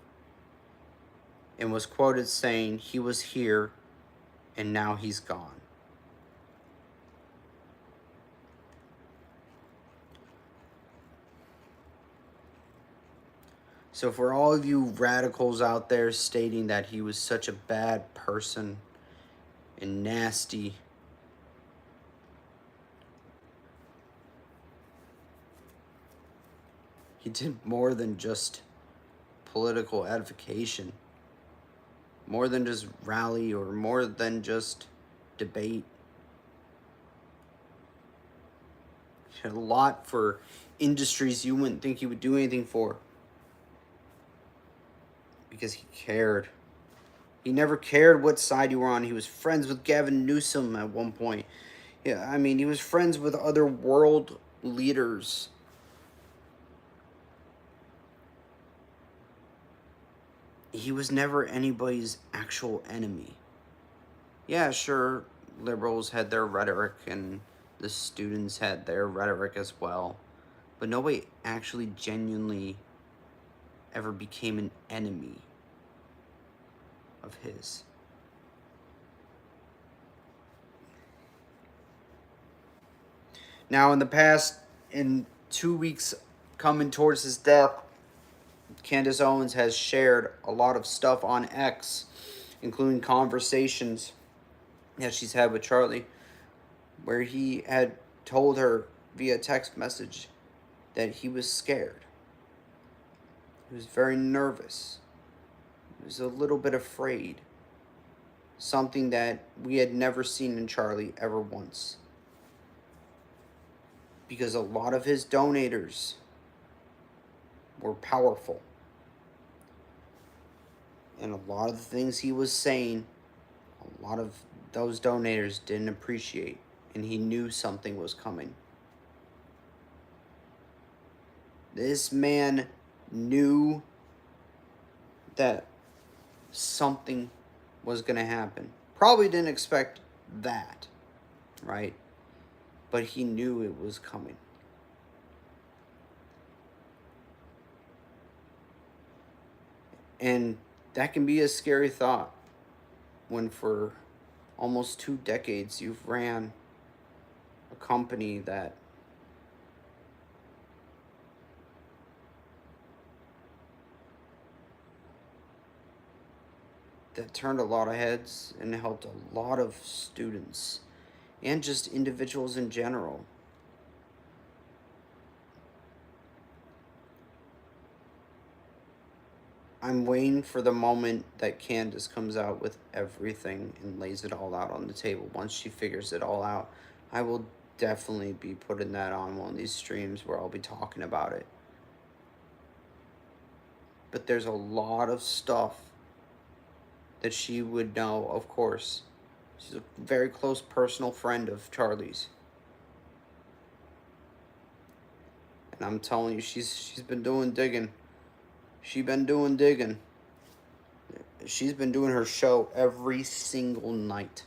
Speaker 1: and was quoted saying he was here and now he's gone. So for all of you radicals out there stating that he was such a bad person and nasty, he did more than just political edification, more than just rally, or more than just debate. He did a lot for industries you wouldn't think he would do anything for. Because he cared. He never cared what side you were on. He was friends with Gavin Newsom at one point. Yeah, I mean, he was friends with other world leaders. He was never anybody's actual enemy. Yeah, sure, liberals had their rhetoric and the students had their rhetoric as well. But nobody actually genuinely ever became an enemy of his. Now, in the past, in 2 weeks coming towards his death, Candace Owens has shared a lot of stuff on X, including conversations that she's had with Charlie, where he had told her via text message that he was scared. He was very nervous. He was a little bit afraid. Something that we had never seen in Charlie ever once. Because a lot of his donators were powerful. And a lot of the things he was saying, a lot of those donators didn't appreciate. And he knew something was coming. This man knew that something was going to happen. Probably didn't expect that, right? But he knew it was coming. And that can be a scary thought when for almost 2 decades you've ran a company that turned a lot of heads and helped a lot of students and just individuals in general. I'm waiting for the moment that Candace comes out with everything and lays it all out on the table. Once she figures it all out, I will definitely be putting that on one of these streams where I'll be talking about it. But there's a lot of stuff that she would know, of course. She's a very close personal friend of Charlie's. And I'm telling you, she's been doing digging. She's been doing digging. She's been doing her show every single night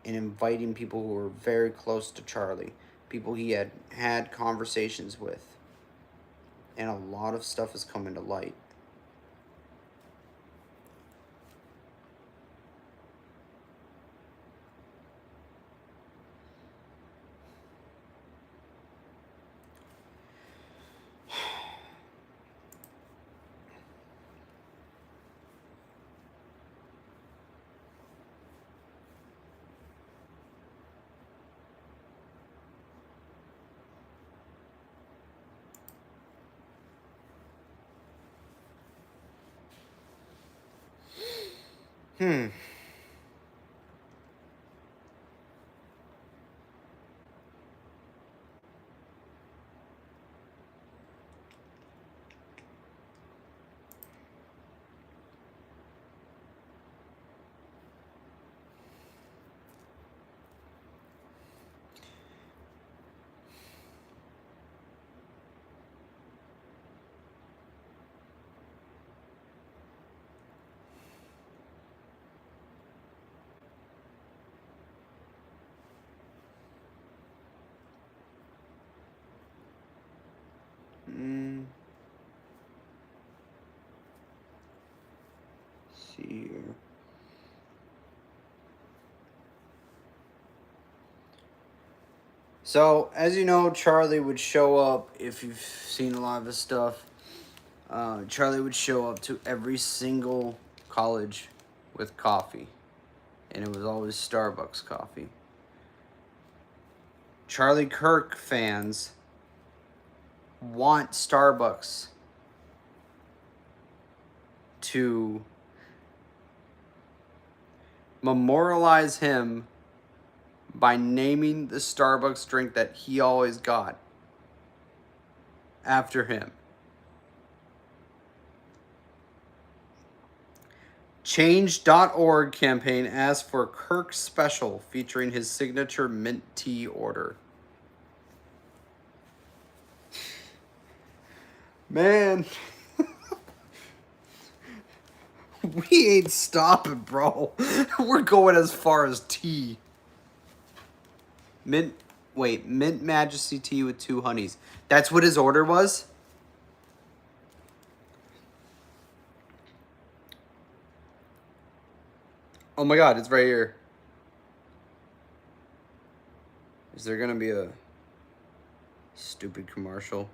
Speaker 1: and inviting people who are very close to Charlie. people he had conversations with. And a lot of stuff is coming to light. See here. So, as you know, Charlie would show up, if you've seen a lot of his stuff, Charlie would show up to every single college with coffee. And it was always Starbucks coffee. Charlie Kirk fans want Starbucks to memorialize him by naming the Starbucks drink that he always got after him. Change.org campaign asks for Kirk special featuring his signature mint tea order. Man. We ain't stopping, bro. We're going as far as tea. Mint Majesty tea with 2 honeys. That's what his order was? Oh my god, it's right here. Is there gonna be a stupid commercial?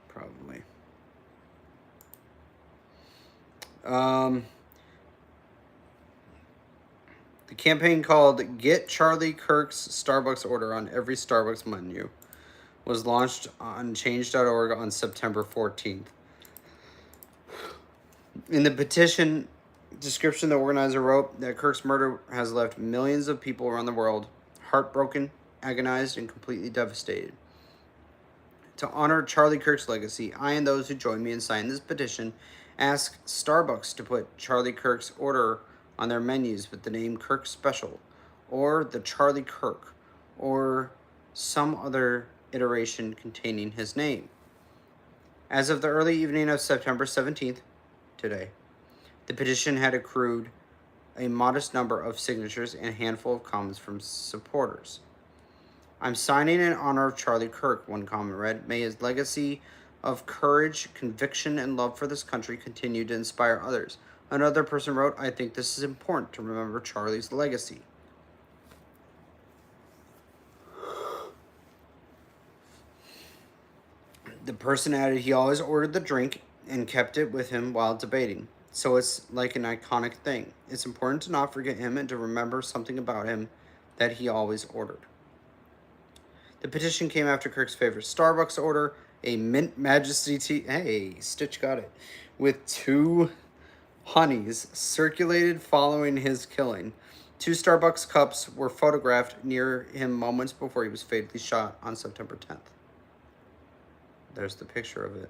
Speaker 1: Probably. The campaign called Get Charlie Kirk's Starbucks Order on Every Starbucks Menu was launched on change.org on September 14th. In the petition description, the organizer wrote that Kirk's murder has left millions of people around the world heartbroken, agonized, and completely devastated. To honor Charlie Kirk's legacy, I and those who joined me in signing this petition ask Starbucks to put Charlie Kirk's order on their menus with the name Kirk Special, or the Charlie Kirk, or some other iteration containing his name. As of the early evening of September 17th, today, the petition had accrued a modest number of signatures and a handful of comments from supporters. I'm signing in honor of Charlie Kirk, one comment read. May his legacy of courage, conviction, and love for this country continue to inspire others. Another person wrote, I think this is important to remember Charlie's legacy. The person added he always ordered the drink and kept it with him while debating. So it's like an iconic thing. It's important to not forget him and to remember something about him that he always ordered. The petition came after Kirk's favorite Starbucks order, a Mint Majesty tea, hey, Stitch got it, with 2 honeys, circulated following his killing. 2 Starbucks cups were photographed near him moments before he was fatally shot on September 10th. There's the picture of it.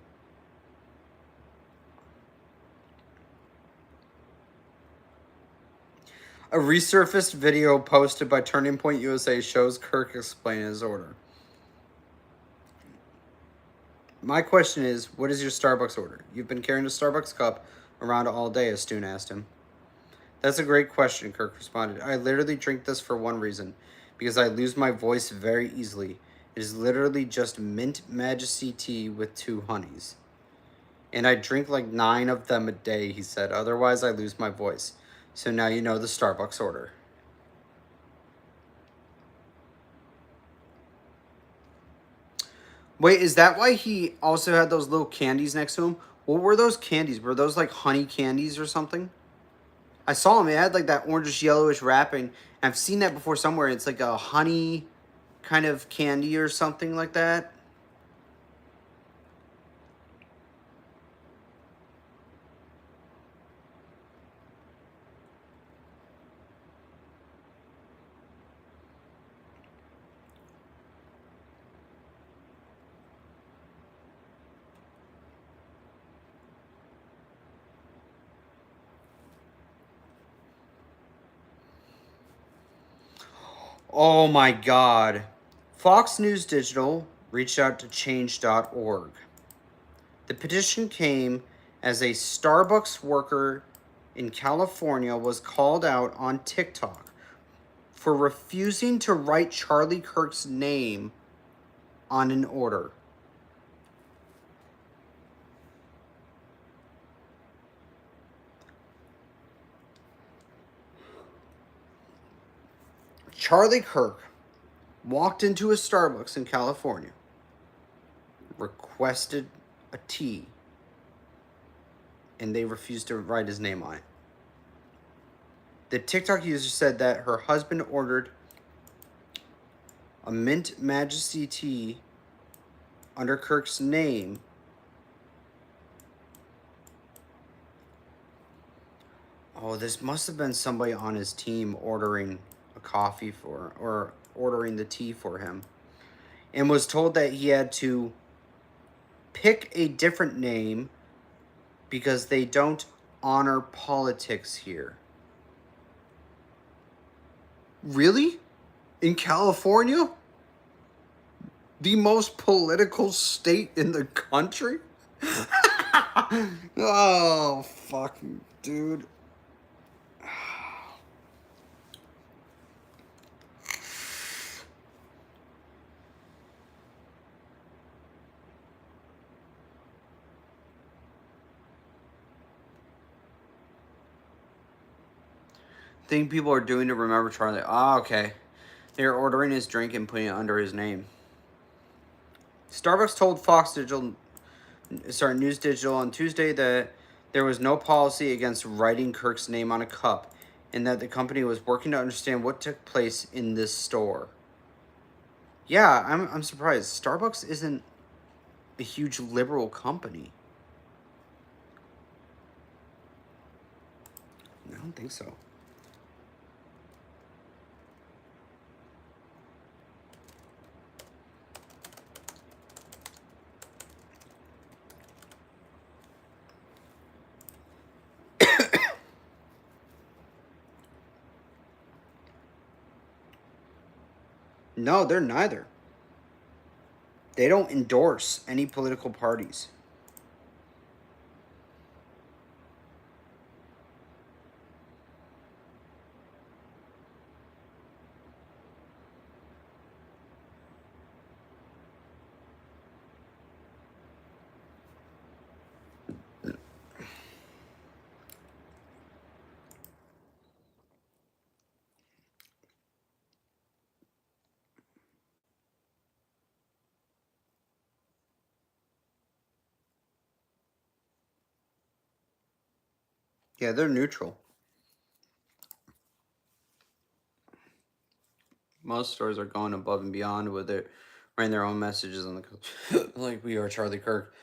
Speaker 1: A resurfaced video posted by Turning Point USA shows Kirk explaining his order. My question is, what is your Starbucks order? You've been carrying a Starbucks cup around all day, Astune asked him. That's a great question, Kirk responded. I literally drink this for one reason. Because I lose my voice very easily. It is literally just mint majesty tea with 2 honeys. And I drink like 9 of them a day, he said. Otherwise, I lose my voice. So now you know the Starbucks order. Wait, is that why he also had those little candies next to him? What were those candies? Were those like honey candies or something? I saw them. It had like that orangish yellowish wrapping. I've seen that before somewhere. It's like a honey kind of candy or something like that. Oh my God. Fox News Digital reached out to change.org. The petition came as a Starbucks worker in California was called out on TikTok for refusing to write Charlie Kirk's name on an order. Charlie Kirk walked into a Starbucks in California, requested a tea, and they refused to write his name on it. The TikTok user said that her husband ordered a mint majesty tea under Kirk's name. Oh, this must have been somebody on his team ordering a coffee for, or ordering the tea for him, and was told that he had to pick a different name because they don't honor politics here. Really? In California? The most political state in the country? Oh, fuck, dude. Thing people are doing to remember Charlie. Ah, okay. They're ordering his drink and putting it under his name. Starbucks told News Digital on Tuesday that there was no policy against writing Kirk's name on a cup and that the company was working to understand what took place in this store. Yeah, I'm surprised. Starbucks isn't a huge liberal company. I don't think so. No, they're neither. They don't endorse any political parties. Yeah, they're neutral. Most stores are going above and beyond with it, writing their own messages on the like we are Charlie Kirk.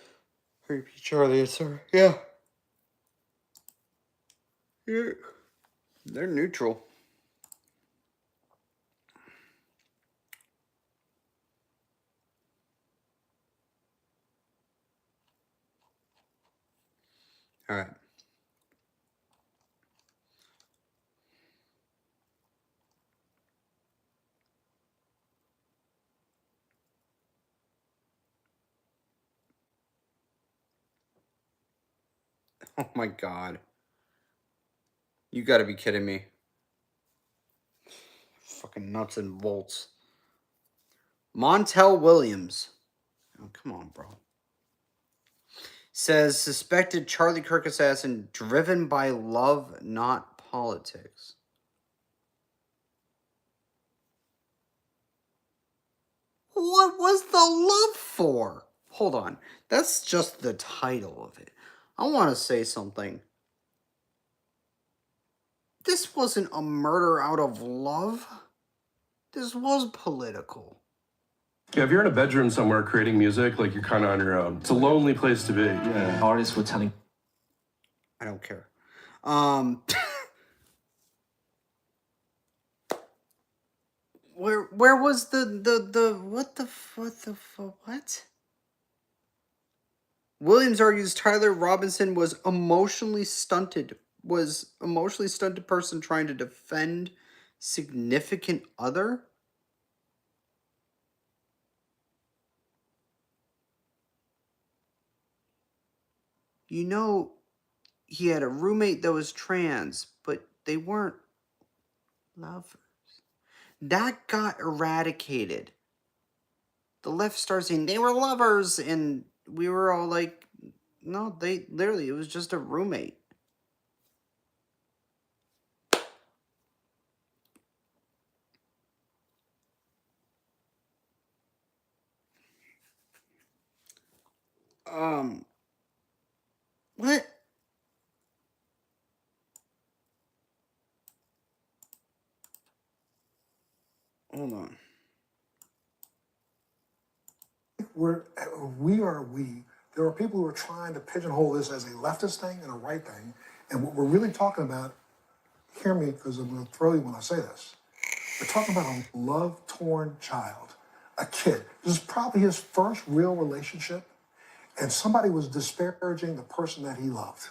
Speaker 1: Creepy Charlie, sir. Yeah. Yeah. They're neutral. All right. Oh my God. You gotta be kidding me. Fucking nuts and bolts. Montel Williams. Oh, come on, bro. Says suspected Charlie Kirk assassin driven by love, not politics. What was the love for? Hold on. That's just the title of it. I want to say something. This wasn't a murder out of love. This was political.
Speaker 11: Yeah, if you're in a bedroom somewhere creating music, like you're kind of on your own. It's a lonely place to be.
Speaker 12: Yeah, artists were telling.
Speaker 1: I don't care. Where was the what? Williams argues Tyler Robinson was emotionally stunted person trying to defend significant other. You know, he had a roommate that was trans, but they weren't lovers. That got eradicated. The left started saying they were lovers, and we were all like, no, they literally, it was just a roommate. What? Hold on.
Speaker 13: There are people who are trying to pigeonhole this as a leftist thing and a right thing. And what we're really talking about, hear me because I'm going to throw you when I say this. We're talking about a love-torn child, a kid. This is probably his first real relationship, and somebody was disparaging the person that he loved.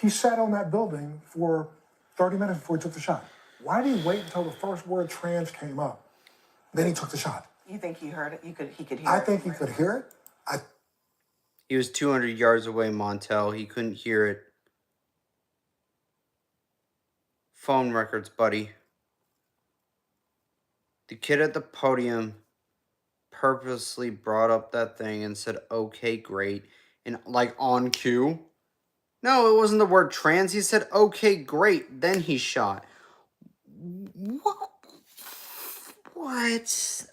Speaker 13: He sat on that building for 30 minutes before he took the shot. Why did he wait until the first word trans came up? Then he took the shot.
Speaker 14: You think he heard it? He could hear it?
Speaker 13: I think he could hear it.
Speaker 1: He was 200 yards away, Montel. He couldn't hear it. Phone records, buddy. The kid at the podium purposely brought up that thing and said, okay, great. And like on cue. No, it wasn't the word trans. He said, okay, great. Then he shot. What?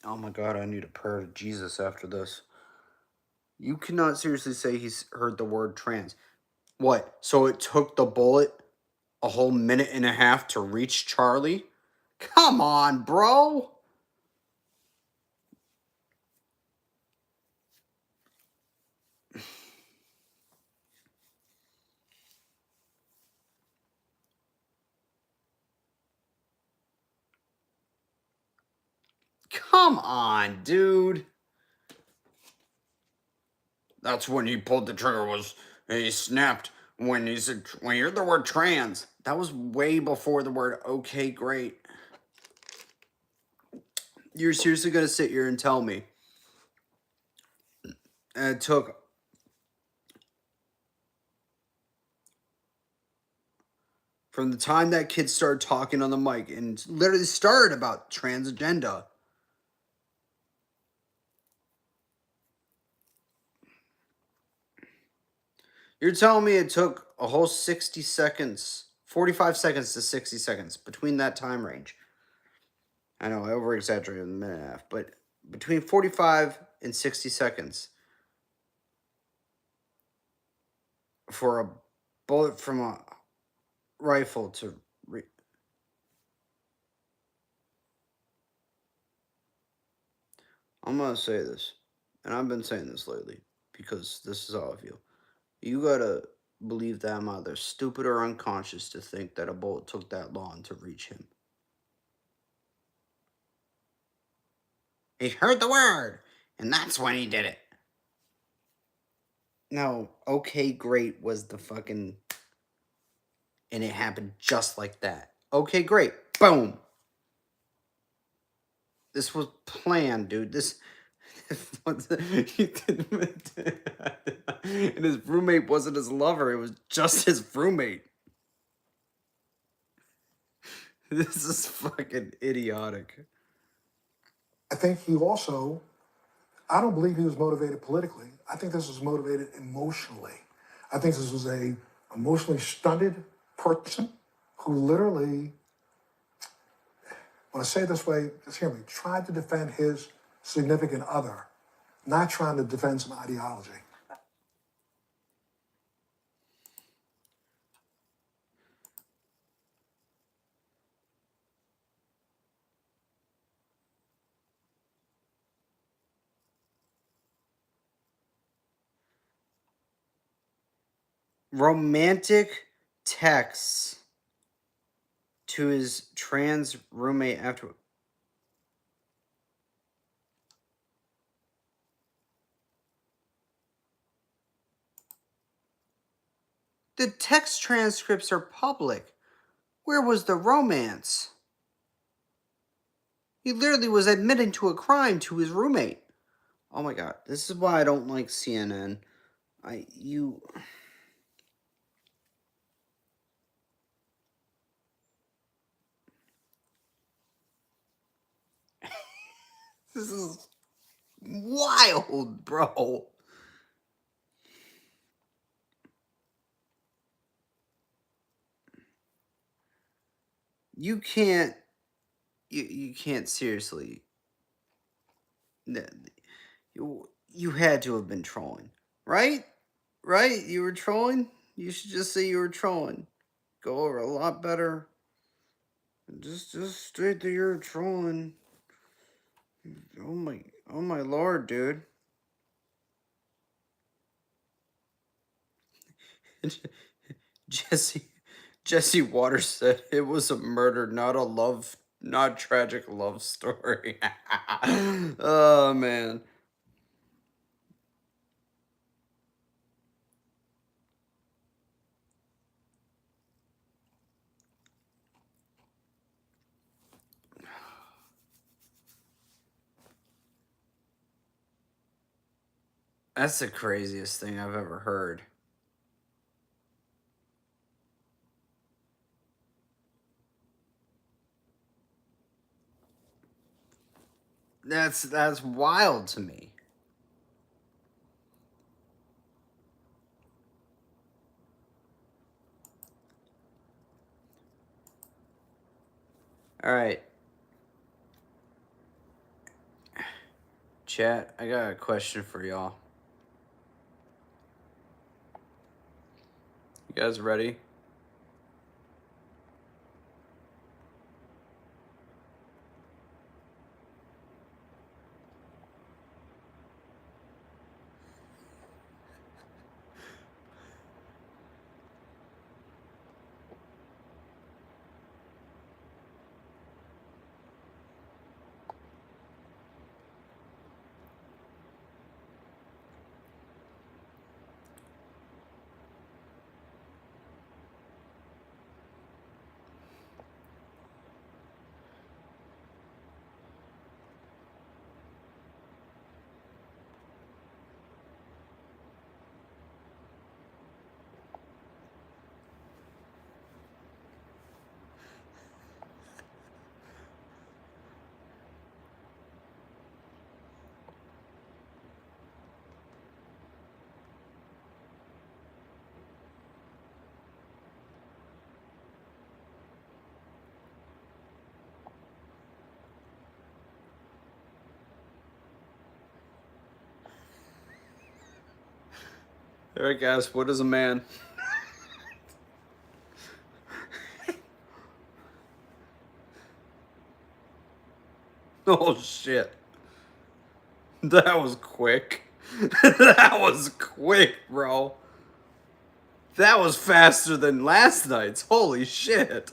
Speaker 1: Oh my God, I need a prayer to Jesus after this. You cannot seriously say he's heard the word trans. What? So it took the bullet a whole minute and a half to reach Charlie? Come on, bro. Come on, dude. That's when he pulled the trigger, he snapped when he said, when you heard the word trans. That was way before the word okay, great. You're seriously going to sit here and tell me and it took from the time that kid started talking on the mic and literally started about trans agenda. You're telling me it took a whole 60 seconds, 45 seconds to 60 seconds between that time range. I know, I over-exaggerated a minute and a half, but between 45 and 60 seconds for a bullet from a rifle to I'm going to say this, and I've been saying this lately because this is how I feel. You gotta believe that I'm either stupid or unconscious to think that a bullet took that long to reach him. He heard the word, and that's when he did it. No, okay, great was the fucking... And it happened just like that. Okay, great. Boom. This was planned, dude. This And his roommate wasn't his lover, it was just his roommate. This is fucking idiotic.
Speaker 13: I think he also, I don't believe he was motivated politically. I think this was motivated emotionally. I think this was a emotionally stunted person who literally, when I say it this way, just hear me, tried to defend his significant other, not trying to defend some ideology.
Speaker 1: Romantic texts to his trans roommate after. The text transcripts are public. Where was the romance? He literally was admitting to a crime to his roommate. Oh my god, this is why I don't like CNN. This is wild, bro. You can't seriously. You had to have been trolling, right? Right? You were trolling? You should just say you were trolling. Go over a lot better. Just straight to your trolling. Oh my lord, dude. Jesse Waters said it was a murder, not tragic love story. Oh man. That's the craziest thing I've ever heard. That's wild to me. All right. Chat, I got a question for y'all. You guys ready? Eric asked, what is a man? Oh shit. That was quick. That was quick, bro. That was faster than last night's. Holy shit.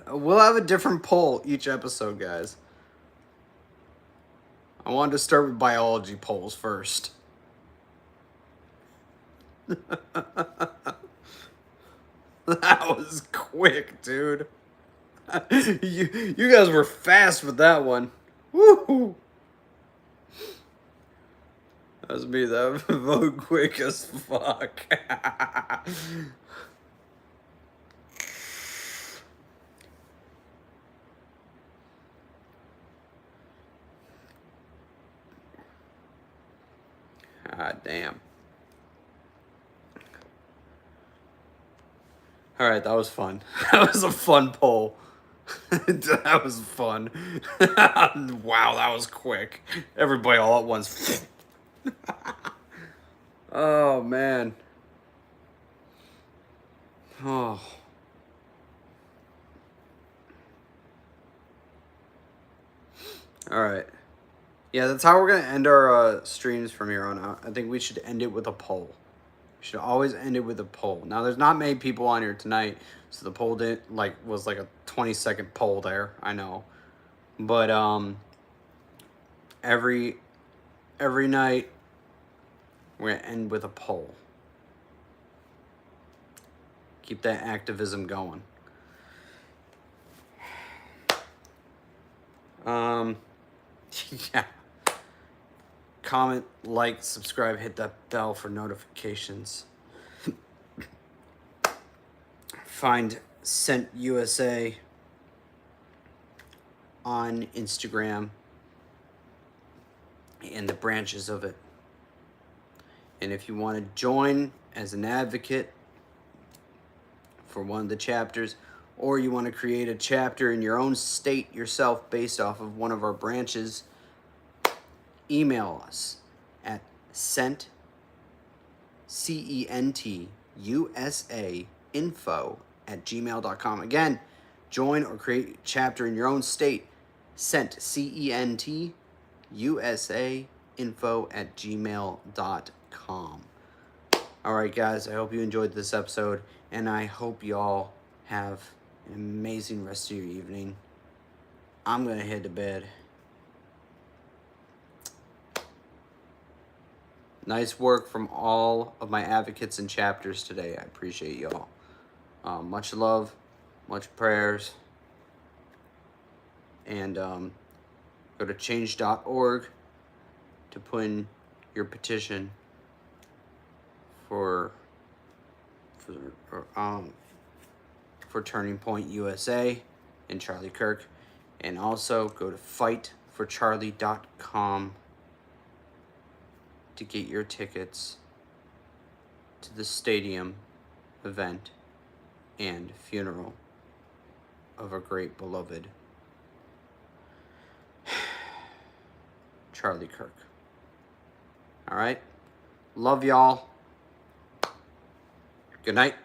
Speaker 1: We'll have a different poll each episode, guys. I wanted to start with biology polls first. That was quick, dude. You guys were fast with that one. Woo! That was me. That vote quick as fuck. Ah, damn. All right, that was fun. That was a fun poll. That was fun. Wow, that was quick. Everybody all at once. Oh, man. Oh. All right. Yeah, that's how we're going to end our streams from here on out. I think we should end it with a poll. We should always end it with a poll. Now, there's not many people on here tonight, so the poll was like a 20-second poll there. I know. But every night we're going to end with a poll. Keep that activism going. Yeah. Comment, like, subscribe, hit that bell for notifications. Find Scent USA on Instagram and the branches of it. And if you want to join as an advocate for one of the chapters, or you want to create a chapter in your own state yourself based off of one of our branches, email us at CENTUSAinfo@gmail.com. Again, join or create a chapter in your own state. CENTUSAinfo@gmail.com. All right, guys, I hope you enjoyed this episode, and I hope y'all have an amazing rest of your evening. I'm going to head to bed. Nice work from all of my advocates and chapters today. I appreciate y'all. Much love, much prayers. And go to change.org to put in your petition for Turning Point USA and Charlie Kirk. And also go to fightforcharlie.com to get your tickets to the stadium event and funeral of a great beloved Charlie Kirk. All right. Love y'all. Good night.